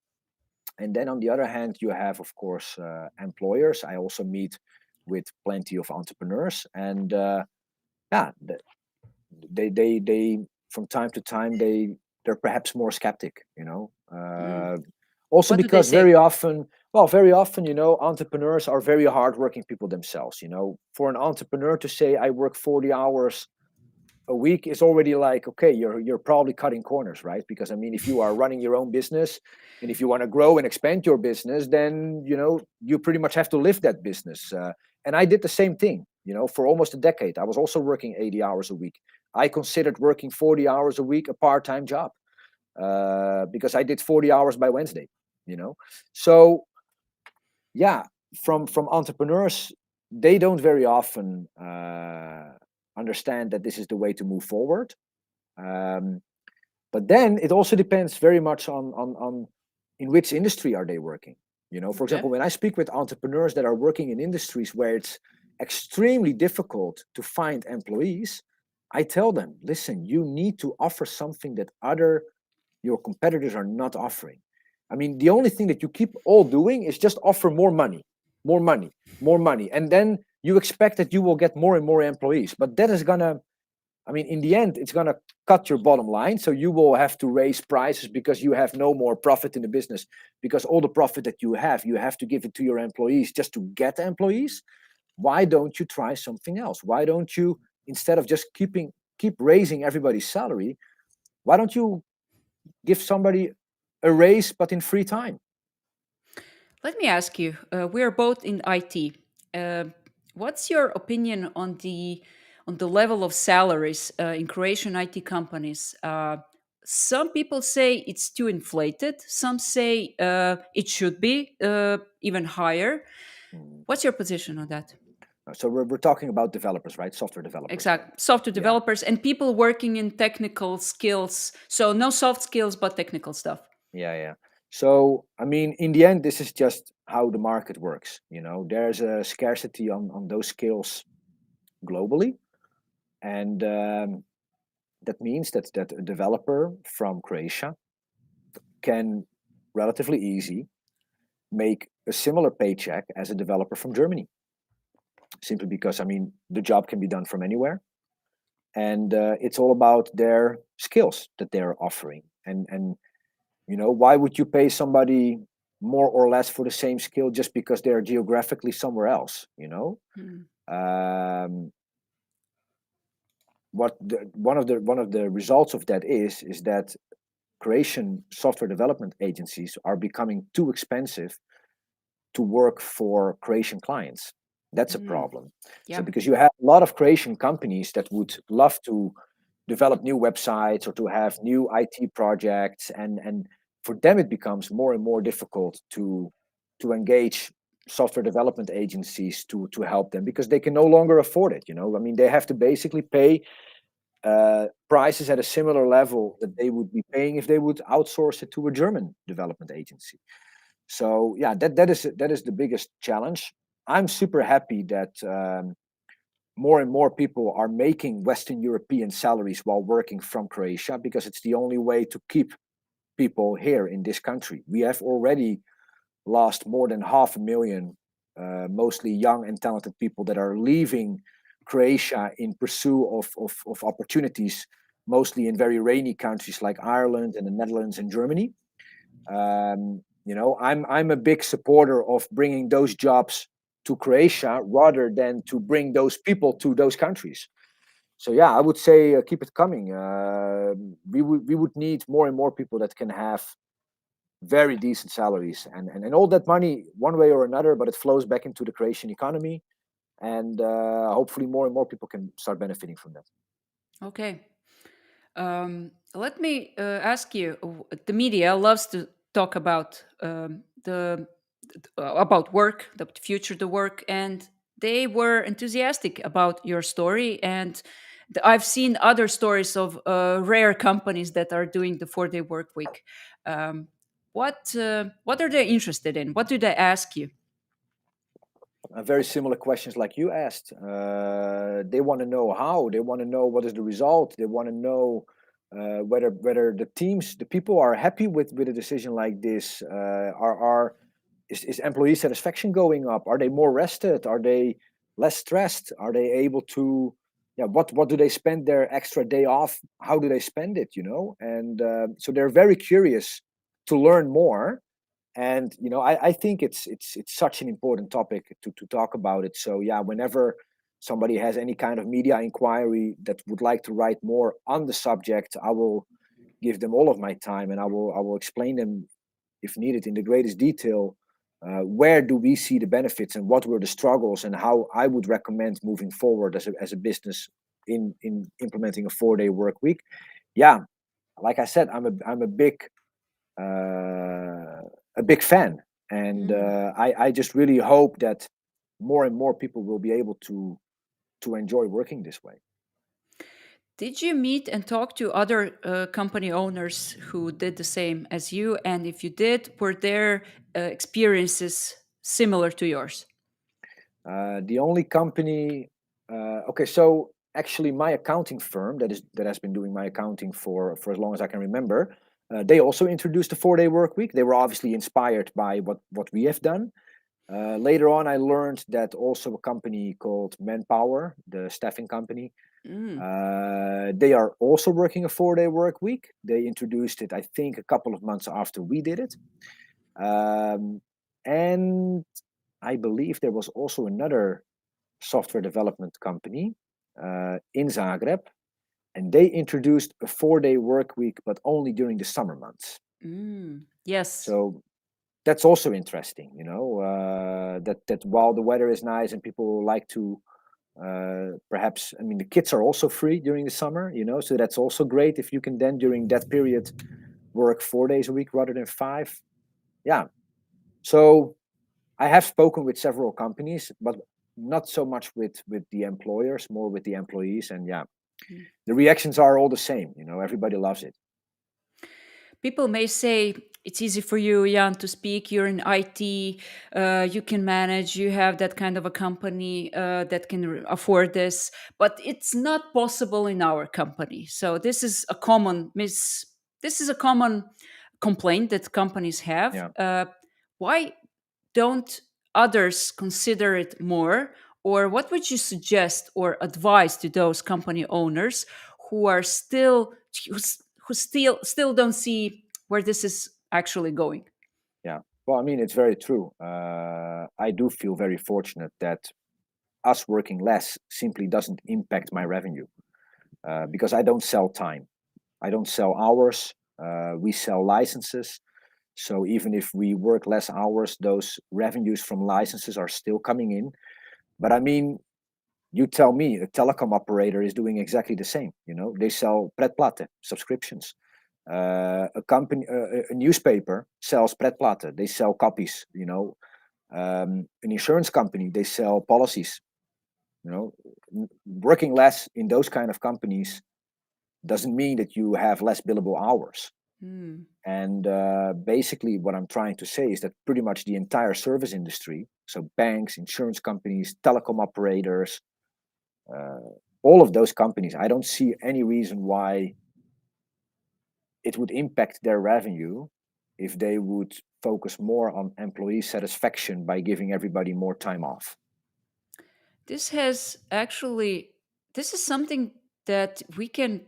And then on the other hand, you have, of course, employers. I also meet with plenty of entrepreneurs, and yeah, they from time to time they're perhaps more skeptic. Also What do they because say? very often, entrepreneurs are very hardworking people themselves. For an entrepreneur to say I work 40 hours a week is already like, okay, you're probably cutting corners, right? Because I mean, if you are running your own business and if you want to grow and expand your business, then you pretty much have to live that business. And I did the same thing, for almost a decade. I was also working 80 hours a week. I considered working 40 hours a week a part-time job, because I did 40 hours by Wednesday. So yeah, from entrepreneurs, they don't very often understand that this is the way to move forward. But then it also depends very much on in which industry are they working. For example, when I speak with entrepreneurs that are working in industries where it's extremely difficult to find employees, I tell them, listen, you need to offer something that your competitors are not offering. I mean, the only thing that you keep all doing is just offer more money, more money, more money. And then you expect that you will get more and more employees. But that is in the end, it's going to cut your bottom line. So you will have to raise prices because you have no more profit in the business, because all the profit that you have to give it to your employees just to get employees. Why don't you try something else? Why don't you, instead of just keep raising everybody's salary, why don't you give somebody a raise, but in free time? Let me ask you, we are both in IT. What's your opinion on the level of salaries in Croatian IT companies? Some people say it's too inflated. Some say it should be even higher. Mm. What's your position on that? So we're talking about developers, right? Software developers. Exact. Software Yeah. developers and people working in technical skills. So no soft skills, but technical stuff. Yeah. So, I mean, in the end, this is just how the market works. There's a scarcity on those skills globally. And that means that a developer from Croatia can relatively easy make a similar paycheck as a developer from Germany. Simply because, the job can be done from anywhere. And it's all about their skills that they're offering. And why would you pay somebody more or less for the same skill just because they're geographically somewhere else? Mm. Um, one of the results of that is that Croatian software development agencies are becoming too expensive to work for Croatian clients. That's a Mm. problem. So Yeah. because you have a lot of Croatian companies that would love to develop new websites or to have new IT projects, and for them it becomes more and more difficult to engage software development agencies to help them because they can no longer afford it. I mean, they have to basically pay prices at a similar level that they would be paying if they would outsource it to a German development agency. So yeah, that is the biggest challenge. I'm super happy that more and more people are making Western European salaries while working from Croatia because it's the only way to keep people here in this country. We have already lost more than 500,000, mostly young and talented people that are leaving Croatia in pursuit of opportunities, mostly in very rainy countries like Ireland and the Netherlands and Germany. I'm a big supporter of bringing those jobs to Croatia rather than to bring those people to those countries. So yeah, I would say keep it coming. We would need more and more people that can have very decent salaries, and all that money one way or another, but it flows back into the Croatian economy, and hopefully more and more people can start benefiting from that. Okay. Let me ask you. The media loves to talk about the about work, the future, the work, and they were enthusiastic about your story. And I've seen other stories of rare companies that are doing the 4-day work week. Um, what are they interested in? What do they ask you? Very similar questions like you asked. They want to know how. They want to know what is the result. They want to know whether the people are happy with a decision like this. Is employee satisfaction going up? Are they more rested? Are they less stressed? Are they able to? Yeah, what do they spend their extra day off? How do they spend it? And so they're very curious to learn more, and I think it's such an important topic to talk about it. So yeah, whenever somebody has any kind of media inquiry that would like to write more on the subject, I will give them all of my time, and I will explain them if needed in the greatest detail. Where do we see the benefits and what were the struggles, and how I would recommend moving forward as a business in implementing a 4-day work week. Yeah, like I said, uh, a big fan, and Mm. I just really hope that more and more people will be able to enjoy working this way. Did you meet and talk to other company owners who did the same as you? And if you did, were their experiences similar to yours? The only company, okay, so actually, my accounting firm that has been doing my accounting for as long as I can remember, they also introduced a 4-day work week. They were obviously inspired by what we have done. Later on, I learned that also a company called Manpower, the staffing company, Mm. they are also working a 4-day work week. They introduced it, I think, a couple of months after we did it. Um, and I believe there was also another software development company in Zagreb, and they introduced a 4-day work week, but only during the summer months. Mm. Yes. So that's also interesting, that while the weather is nice and people like to perhaps, I mean, the kids are also free during the summer, so that's also great if you can then during that period work 4 days a week rather than 5. Yeah. So I have spoken with several companies, but not so much with the employers, more with the employees. And yeah, Mm. the reactions are all the same. Everybody loves it. People may say it's easy for you, Jan, to speak. You're in IT, you can manage, you have that kind of a company that can afford this, but it's not possible in our company. So this is a common This is a common complaint that companies have. Yeah. Why don't others consider it more? Or what would you suggest or advise to those company owners who are still who still don't see where this is actually going. Yeah. Well, I mean, it's very true. I do feel very fortunate that us working less simply doesn't impact my revenue because I don't sell time. I don't sell hours. We sell licenses. So even if we work less hours, those revenues from licenses are still coming in. But I mean, you tell me, a telecom operator is doing exactly the same. You know, they sell pretplaten subscriptions. A newspaper sells pretplaten. They sell copies. You know, an insurance company, they sell policies. You know, working less in those kind of companies doesn't mean that you have less billable hours. Mm. And basically, what I'm trying to say is that pretty much the entire service industry, so banks, insurance companies, telecom operators, all of those companies, I don't see any reason why it would impact their revenue if they would focus more on employee satisfaction by giving everybody more time off. This is something that we can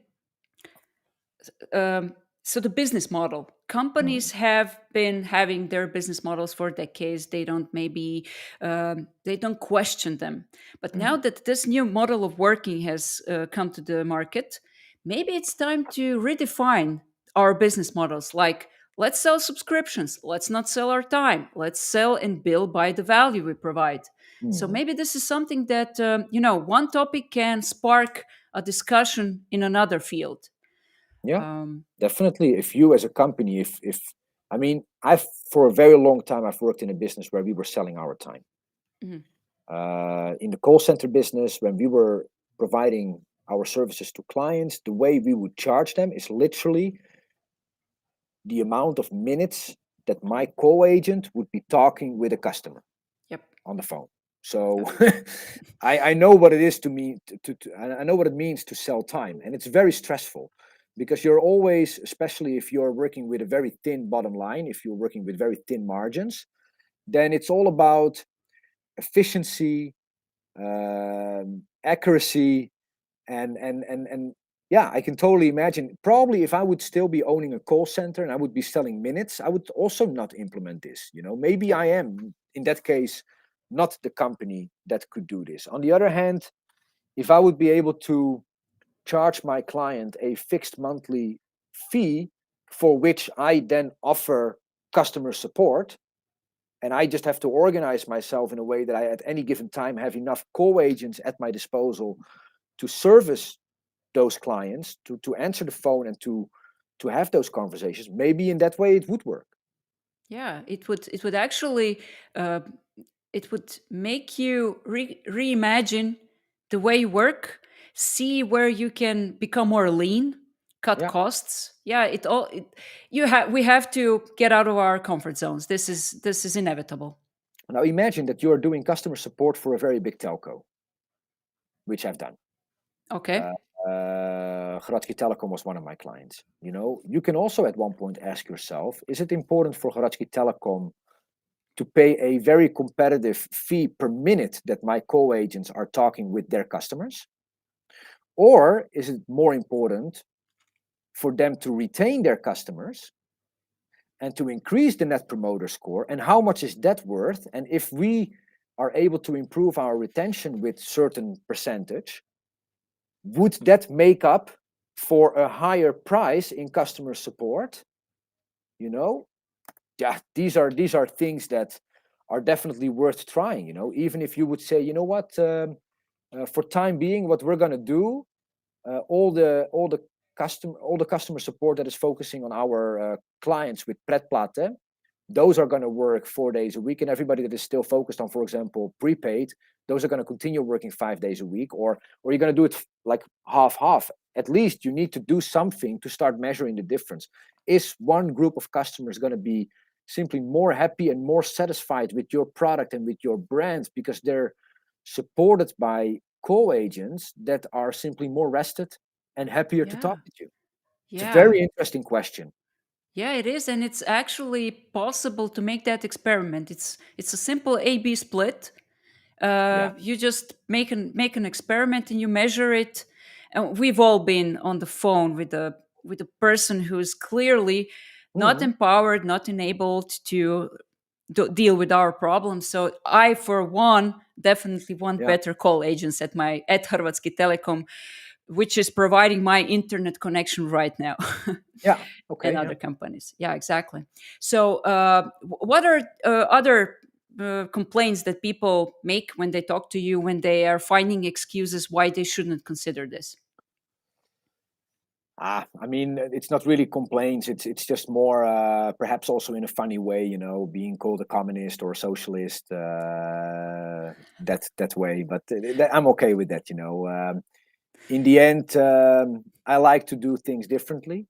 so the business model, companies have been having their business models for decades. They don't they don't question them, but now that this new model of working has come to the market, maybe it's time to redefine our business models. Like, let's sell subscriptions, let's not sell our time, let's sell and bill by the value we provide. So maybe this is something that one topic can spark a discussion in another field. Yeah, definitely. If you as a company, if I mean, I've for a very long time I've worked in a business where we were selling our time. Mhm. In the call center business, when we were providing our services to clients, the way we would charge them is literally the amount of minutes that my co-agent would be talking with a customer Yep. on the phone. So I know what it is to me I know what it means to sell time, and it's very stressful because you're always, especially if you're working with a very thin bottom line, if you're working with very thin margins, then it's all about efficiency, accuracy, and yeah, I can totally imagine. Probably if I would still be owning a call center and I would be selling minutes, I would also not implement this. You know, maybe I am in that case not the company that could do this. On the other hand, if I would be able to charge my client a fixed monthly fee for which I then offer customer support, and I just have to organize myself in a way that I at any given time have enough co-agents at my disposal to service those clients, to answer the phone and to have those conversations. Maybe in that way it would work. Yeah, it would actually it would make you reimagine the way you work, see where you can become more lean, cut Yeah. costs. Yeah, we have to get out of our comfort zones. This is inevitable. Now imagine that you are doing customer support for a very big telco, which I've done. Okay. Hrvatski Telecom was one of my clients. You know, you can also at one point ask yourself, is it important for Hrvatski Telecom to pay a very competitive fee per minute that my co-agents are talking with their customers? Or is it more important for them to retain their customers and to increase the net promoter score? And how much is that worth? And if we are able to improve our retention with certain percentage, would that make up for a higher price in customer support? You know, yeah, these are things that are definitely worth trying. You know, even if you would say, you know what, for time being, what we're gonna do, all the customer support that is focusing on our clients with pretplaten, those are going to work 4 days a week, and everybody that is still focused on, for example, prepaid, those are going to continue working 5 days a week, or you're going to do it like half. At least you need to do something to start measuring the difference. Is one group of customers going to be simply more happy and more satisfied with your product and with your brand because they're supported by co-agents that are simply more rested and happier to talk with you? It's a Yeah. very interesting question. Yeah, it is, and it's actually possible to make that experiment. It's a simple A/B split. Yeah. You just make an experiment and you measure it. And we've all been on the phone with the with a person who's clearly not Mhm. empowered, not enabled to deal with our problems. So I, for one, definitely want Yeah. better call agents at Hrvatski Telekom, which is providing my internet connection right now. Yeah. And Okay. Yeah. other companies. Yeah, exactly. So, what are other complaints that people make when they talk to you, when they are finding excuses why they shouldn't consider this? I mean, it's not really complaints. It's just more, perhaps also in a funny way, being called a communist or a socialist, that way. But I'm okay with that. In the end, I like to do things differently.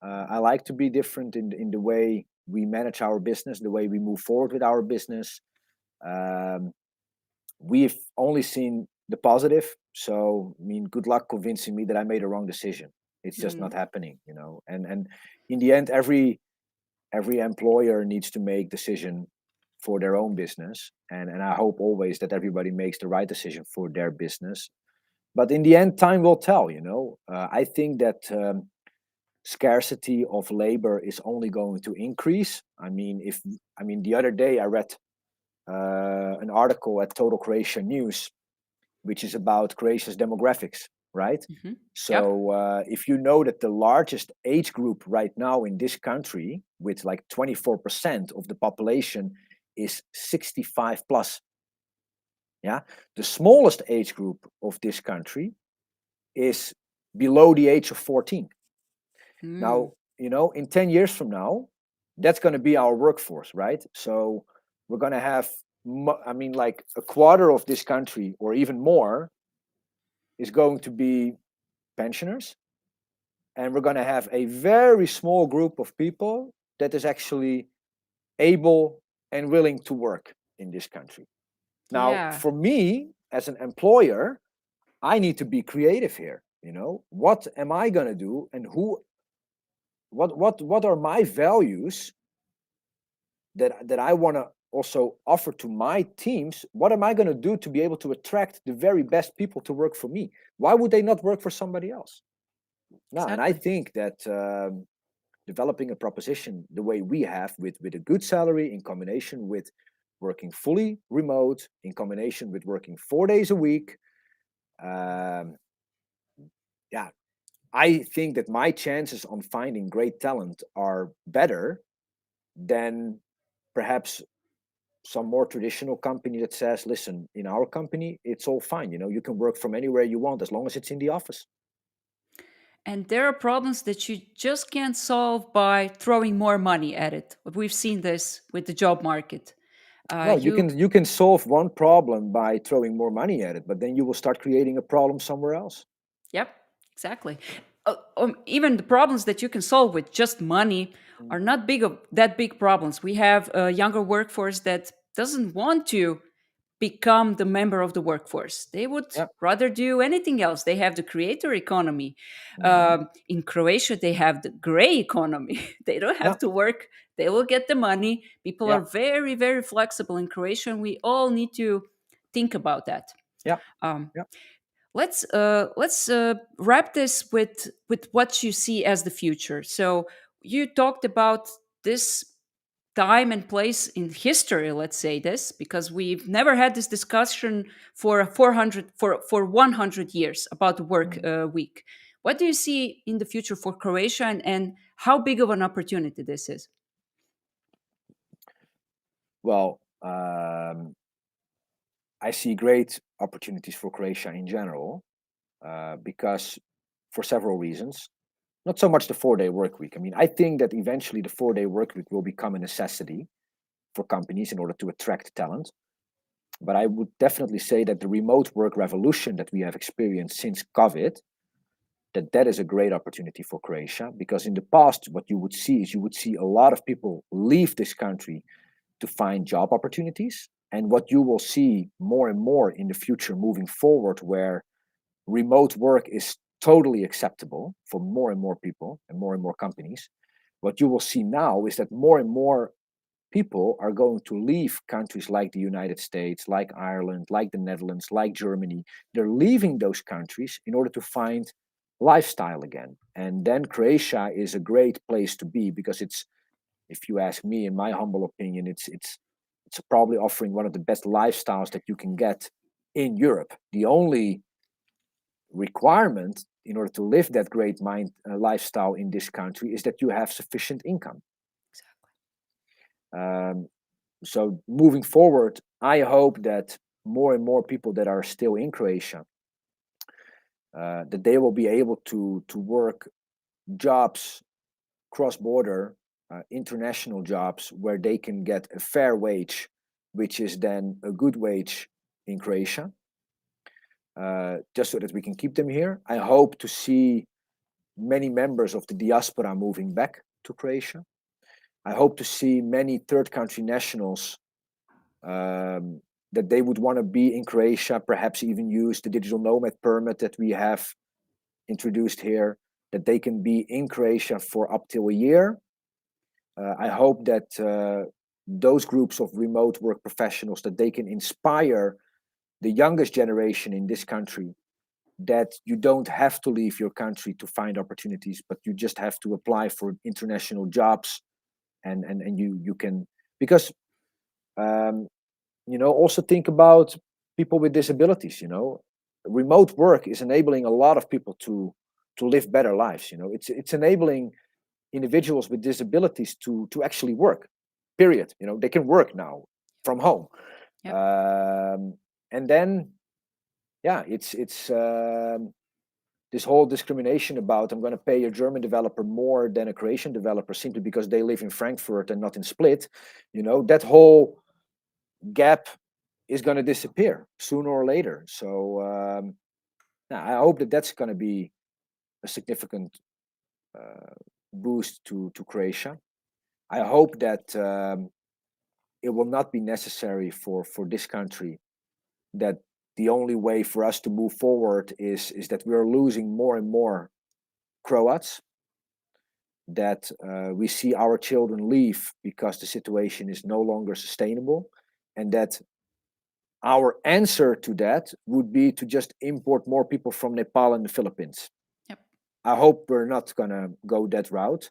I like to be different in the way we manage our business, the way we move forward with our business. Um, we've only seen the positive. So, I mean, good luck convincing me that I made a wrong decision. It's just not Mm, happening. And in the end, every employer needs to make decision for their own business, and I hope always that everybody makes the right decision for their business. But in the end, time will tell. I think that scarcity of labor is only going to increase. I mean, the other day I read an article at Total Croatia News, which is about Croatia's demographics, right? mhm. Yep. So if you know that the largest age group right now in this country, with like 24% of the population, is 65 plus. Yeah, the smallest age group of this country is below the age of 14. Mm, Now, in 10 years from now, that's going to be our workforce, right? So we're going to have, like a quarter of this country or even more is going to be pensioners. And we're going to have a very small group of people that is actually able and willing to work in this country. Now, yeah. for me as an employer, I need to be creative here. What am I going to do, and what are my values that I want to also offer to my teams? What am I going to do to be able to attract the very best people to work for me? Why would they not work for somebody else? Now, and I Exactly. think that developing a proposition the way we have, with a good salary, in combination with working fully remote, in combination with working 4 days a week, um, yeah, I think that my chances on finding great talent are better than perhaps some more traditional company that says, listen, in our company, it's all fine. You can work from anywhere you want as long as it's in the office. And there are problems that you just can't solve by throwing more money at it. We've seen this with the job market. No, you You, can you can solve one problem by throwing more money at it, but then you will start creating a problem somewhere else. yep, exactly. Even the problems that you can solve with just money Mm. are not that big problems. We have a younger workforce that doesn't want to become the member of the workforce. They would Yeah. rather do anything else. They have the creator economy. Hmm. In Croatia, they have the gray economy. They don't Yeah. have to work. They will get the money. People Yeah. are very, very flexible in Croatia, and we all need to think about that. Yeah. Um, Yeah. let's wrap this with what you see as the future. So you talked about this time and place in history, let's say this, because we've never had this discussion for 400 for 100 years about the work Mm. week. What do you see in the future for Croatia, and how big of an opportunity this is? Well, I see great opportunities for Croatia in general, because for several reasons. Not so much the 4 day work week. I mean, I think that eventually the 4 day work week will become a necessity for companies in order to attract talent. But I would definitely say that the remote work revolution that we have experienced since COVID, that is a great opportunity for Croatia, because in the past, what you would see is you would see a lot of people leave this country to find job opportunities. And what you will see more and more in the future moving forward, where remote work is totally acceptable for more and more people and more companies, what you will see now is that more and more people are going to leave countries like the United States, like Ireland, like the Netherlands, like Germany. They're leaving those countries in order to find lifestyle again. And then Croatia is a great place to be, because it's, if you ask me, in my humble opinion, it's probably offering one of the best lifestyles that you can get in Europe. The only requirement in order to live that great lifestyle in this country is that you have sufficient income. Exactly. So moving forward, I hope that more and more people that are still in Croatia, that they will be able to work jobs cross-border, international jobs, where they can get a fair wage, which is then a good wage in Croatia, just so that we can keep them here. I hope to see many members of the diaspora moving back to Croatia. I hope to see many third country nationals that they would want to be in Croatia, perhaps even use the digital nomad permit that we have introduced here, that they can be in Croatia for up till a year. I hope that those groups of remote work professionals, that they can inspire the youngest generation in this country, that you don't have to leave your country to find opportunities, but you just have to apply for international jobs, and you can, because also think about people with disabilities. Remote work is enabling a lot of people to live better lives. It's enabling individuals with disabilities to actually work, period. They can work now from home. Yep. And then it's this whole discrimination about, I'm going to pay a German developer more than a Croatian developer simply because they live in Frankfurt and not in Split. That whole gap is going to disappear sooner or later. So I hope that that's going to be a significant boost to Croatia. I hope that it will not be necessary for this country, that the only way for us to move forward is that we are losing more and more Croats, that we see our children leave because the situation is no longer sustainable, and that our answer to that would be to just import more people from Nepal and the Philippines. Yep. I hope we're not going to go that route.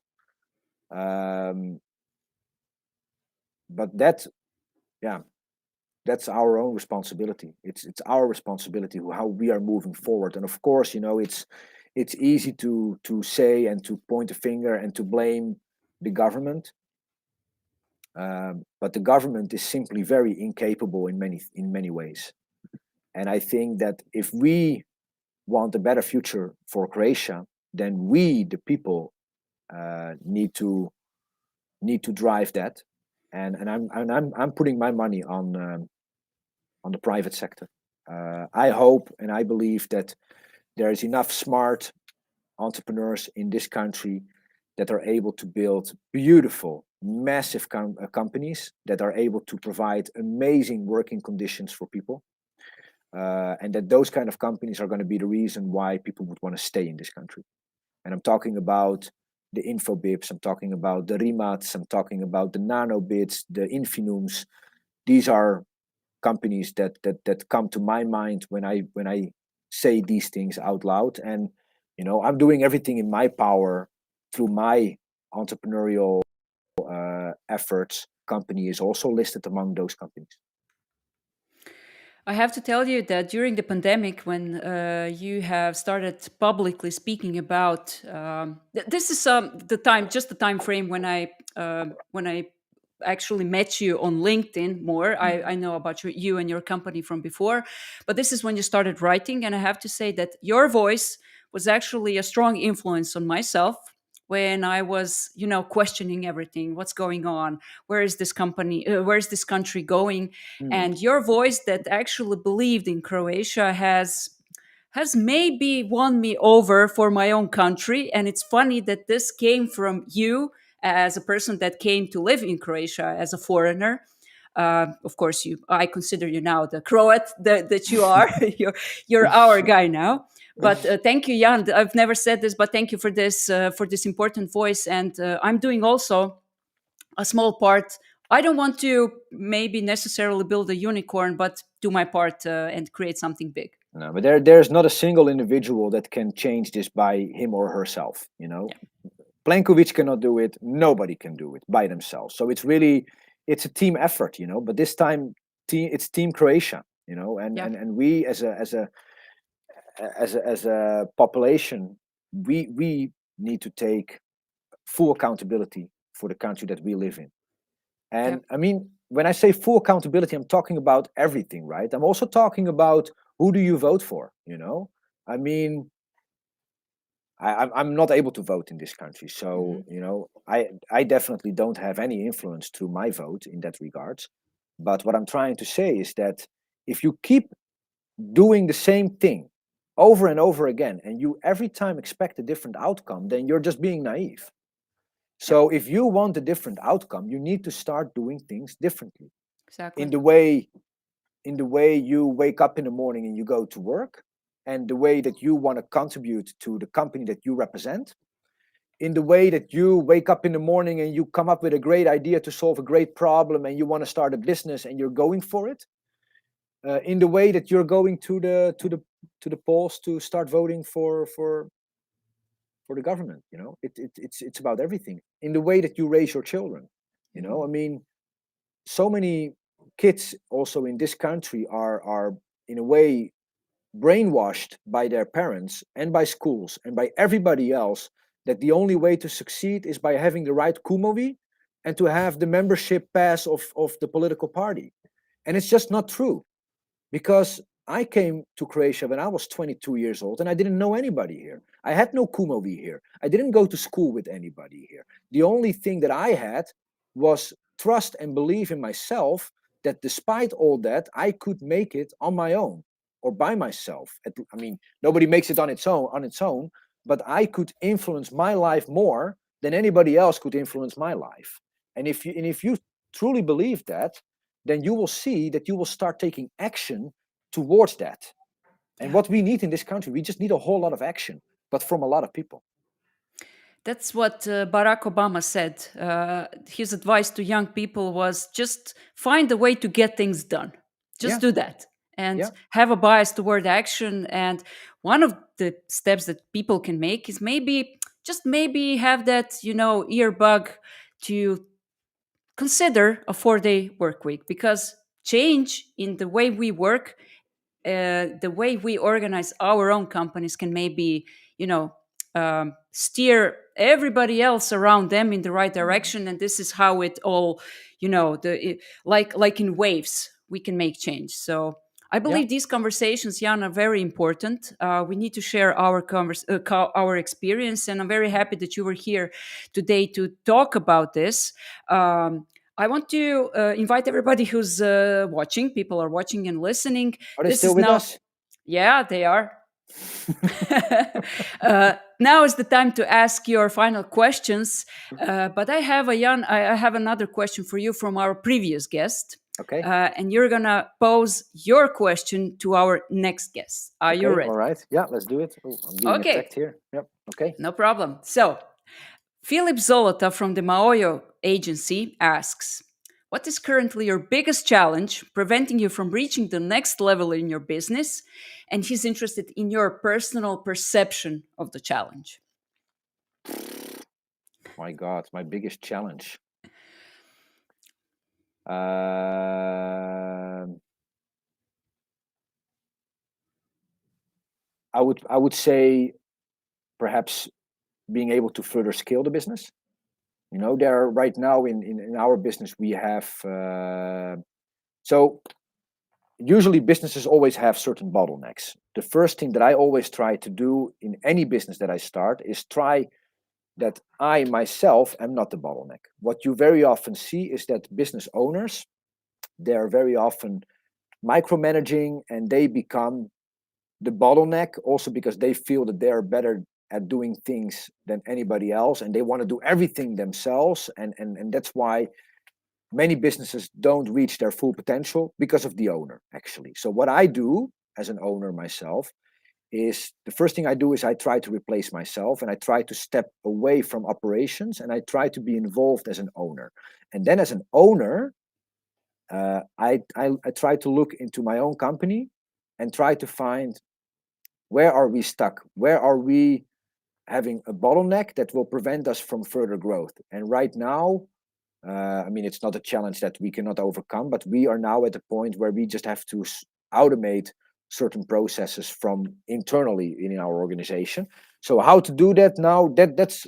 But that's our own responsibility. It's our responsibility how we are moving forward. And of course, it's easy to say and to point a finger and to blame the government. But the government is simply very incapable in many ways. And I think that if we want a better future for Croatia, then we, the people, need to drive that. And I'm putting my money on the private sector. I hope and I believe that there is enough smart entrepreneurs in this country that are able to build beautiful, massive companies that are able to provide amazing working conditions for people. And that those kind of companies are going to be the reason why people would want to stay in this country. And I'm talking about the Infobibs, I'm talking about the Rimats, I'm talking about the Nanobits, the Infinums. These are companies that come to my mind when I say these things out loud. And I'm doing everything in my power through my entrepreneurial efforts. Company is also listed among those companies. I have to tell you that during the pandemic, when you have started publicly speaking about this is the time frame when I actually met you on LinkedIn more. I know about you and your company from before, but this is when you started writing, and I have to say that your voice was actually a strong influence on myself when I was, questioning everything, what's going on, where is this country going, and your voice that actually believed in Croatia has maybe won me over for my own country. And it's funny that this came from you as a person that came to live in Croatia as a foreigner. Of course, I consider you now the Croat that you are. you're our guy now. But thank you, Jan. I've never said this, but thank you for this important voice. And I'm doing also a small part. I don't want to maybe necessarily build a unicorn, but do my part and create something big. No, but there's not a single individual that can change this by him or herself. Yeah. Plenkovic cannot do it. Nobody can do it by themselves. So it's a team effort, But this time, it's Team Croatia, and Yeah. and we as a population, we need to take full accountability for the country that we live in. Yeah. And I mean, when I say full accountability, I'm talking about everything, right? I'm also talking about who do you vote for, I mean, I'm not able to vote in this country, so I definitely don't have any influence through my vote in that regards. But what I'm trying to say is that if you keep doing the same thing over and over again, and you every time expect a different outcome, then you're just being naive. So if you want a different outcome, you need to start doing things differently. Exactly. In the way you wake up in the morning and you go to work, and the way that you want to contribute to the company that you represent, in the way that you wake up in the morning and you come up with a great idea to solve a great problem and you want to start a business and you're going for it, in the way that you're going to the polls to start voting for the government. It's about everything. In the way that you raise your children, I mean, so many kids also in this country are in a way brainwashed by their parents and by schools and by everybody else that the only way to succeed is by having the right kumovi and to have the membership pass of the political party. And it's just not true, because I came to Croatia when I was 22 years old and I didn't know anybody here. I had no kumovi here. I didn't go to school with anybody here. The only thing that I had was trust and belief in myself, that despite all that, I could make it on my own or by myself. I mean, nobody makes it on its own, but I could influence my life more than anybody else could influence my life. And if you truly believe that, then you will see that you will start taking action towards that. And what we need in this country, we just need a whole lot of action, but from a lot of people. That's what Barack Obama said. His advice to young people was just find a way to get things done. Just do that and have a bias toward action. And one of the steps that people can make is maybe have that, earbug to consider a 4-day work week, because change in the way we work, the way we organize our own companies can maybe, steer everybody else around them in the right direction. And this is how it all, like in waves, we can make change. So I believe these conversations, Jan, are very important. We need to share our experience, and I'm very happy that you were here today to talk about this. I want to invite everybody who's watching. People are watching and listening. Are they still with us? Yeah, they are. Now is the time to ask your final questions. But I have I have another question for you from our previous guest. Okay. And you're gonna pose your question to our next guest. Are you ready? All right. Yeah, let's do it. Oh, I'm being attacked here. Yep. Okay. No problem. So, Philip Zolota from the Maoyo agency asks, what is currently your biggest challenge preventing you from reaching the next level in your business? And he's interested in your personal perception of the challenge. My God, my biggest challenge. I would say perhaps being able to further scale the business. There are right now in our business we have so usually businesses always have certain bottlenecks. The first thing that I always try to do in any business that I start is try that I myself am not the bottleneck. What you very often see is that business owners, they're very often micromanaging and they become the bottleneck, also because they feel that they're better at doing things than anybody else and they want to do everything themselves. And that's why many businesses don't reach their full potential, because of the owner, actually. So what I do as an owner myself is, the first thing I do is I try to replace myself and I try to step away from operations and I try to be involved as an owner. And then as an owner, I try to look into my own company and try to find where are we stuck? Where are we having a bottleneck that will prevent us from further growth? And right now, it's not a challenge that we cannot overcome, but we are now at the point where we just have to automate certain processes from internally in our organization. So how to do that now? That's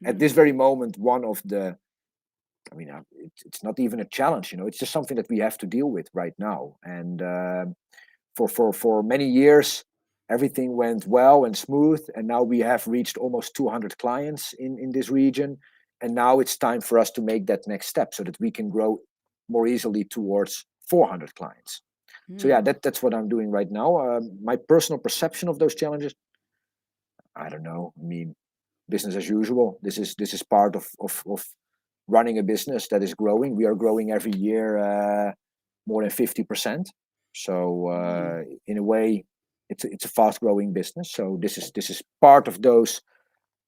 at this very moment, one of the, it's not even a challenge, it's just something that we have to deal with right now. And for many years, everything went well and smooth. And now we have reached almost 200 clients in this region. And now it's time for us to make that next step so that we can grow more easily towards 400 clients. So yeah, that's what I'm doing right now. My personal perception of those challenges, I don't know. Business as usual. This is part of running a business that is growing. We are growing every year more than 50%. So in a way, it's a fast growing business. So this is part of those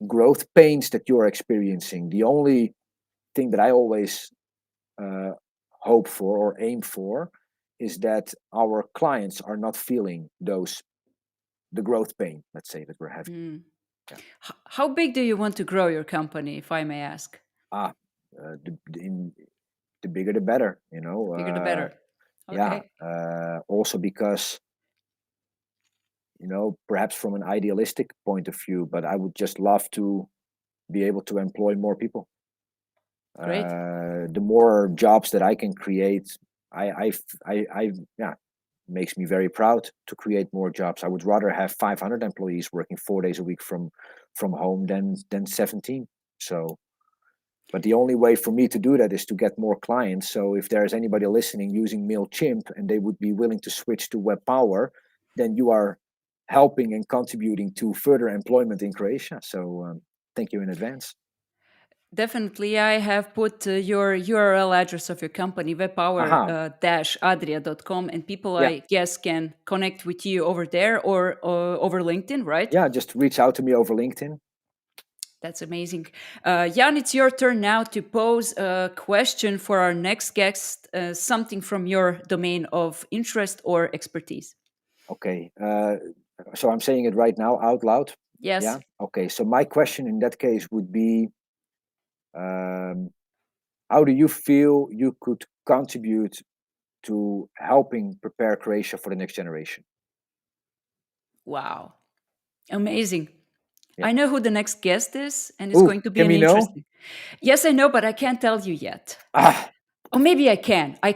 growth pains that you're experiencing. The only thing that I always hope for or aim for is that our clients are not feeling the growth pain, let's say, that we're having. Yeah. How big do you want to grow your company, if I may ask? The bigger the better, The bigger the better. Okay. Yeah. Also because, perhaps from an idealistic point of view, but I would just love to be able to employ more people. Great. The more jobs that I can create, makes me very proud to create more jobs. I would rather have 500 employees working 4 days a week from home than 17. So, but the only way for me to do that is to get more clients. So if there's anybody listening using MailChimp and they would be willing to switch to Web Power, then you are helping and contributing to further employment in Croatia. So thank you in advance. Definitely, I have put your URL address of your company, webpower-adria.com, and people, I guess, can connect with you over there or over LinkedIn, right? Yeah, just reach out to me over LinkedIn. That's amazing. Jan, it's your turn now to pose a question for our next guest, something from your domain of interest or expertise. Okay, so I'm saying it right now out loud? Yes. Yeah. Okay, so my question in that case would be, how do you feel you could contribute to helping prepare Croatia for the next generation? Wow. Amazing. Yeah. I know who the next guest is, and it's going to be interesting. Yes, I know, but I can't tell you yet. Or maybe I can. Why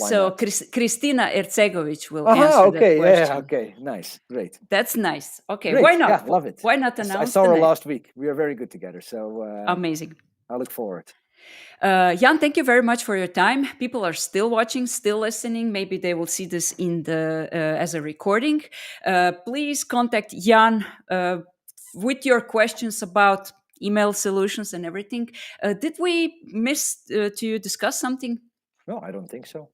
so not? Kristina Ercegovic will answer that question. Yeah, okay, nice, great. That's nice. Okay, great. why not? Yeah, love it. Why not announce? I saw her last week. We are very good together. So amazing. I look forward. Jan, thank you very much for your time. People are still watching, still listening. Maybe they will see this in the as a recording. Please contact Jan with your questions about email solutions and everything. Did we miss to discuss something? No, I don't think so.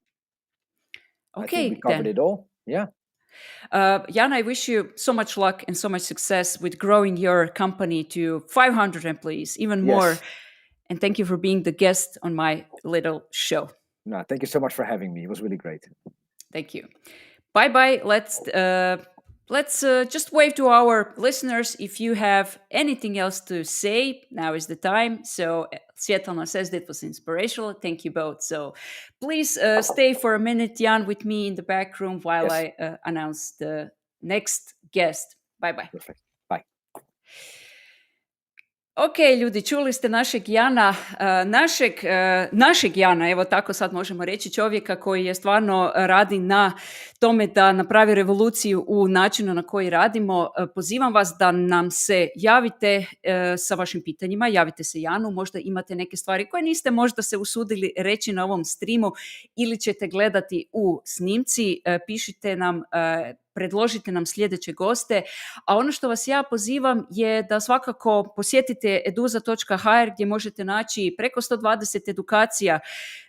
Okay, I think we covered it all. Yeah. Jan, I wish you so much luck and so much success with growing your company to 500 employees, even more. And thank you for being the guest on my little show. No, thank you so much for having me. It was really great. Thank you. Bye-bye. Let's just wave to our listeners. If you have anything else to say, now is the time. So Svetlana says that was inspirational. Thank you both. So please stay for a minute, Jan, with me in the back room while I announce the next guest. Bye-bye. Perfect. Bye. Ok, ljudi, čuli ste našeg Jana, našeg Jana, evo tako sad možemo reći, čovjeka koji je stvarno radi na tome da napravi revoluciju u načinu na koji radimo. Pozivam vas da nam se javite sa vašim pitanjima, javite se Janu, možda imate neke stvari koje niste možda se usudili reći na ovom streamu ili ćete gledati u snimci, pišite nam predložite nam sljedeće goste. A ono što vas ja pozivam je da svakako posjetite eduza.hr gdje možete naći preko 120 edukacija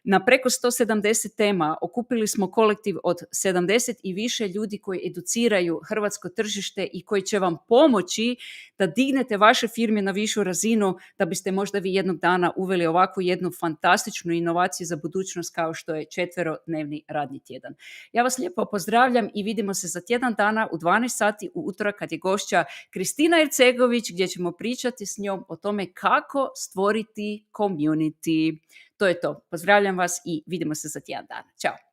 na preko 170 tema. Okupili smo kolektiv od 70 i više ljudi koji educiraju hrvatsko tržište i koji će vam pomoći da dignete vaše firme na višu razinu, da biste možda vi jednog dana uveli ovakvu jednu fantastičnu inovaciju za budućnost kao što je četverodnevni radni tjedan. Ja vas lijepo pozdravljam i vidimo se za tjedan dana u 12 sati u utorak kad je gošća Kristina Ercegović, gdje ćemo pričati s njom o tome kako stvoriti community. To je to. Pozdravljam vas i vidimo se za tjedan dana. Ćao.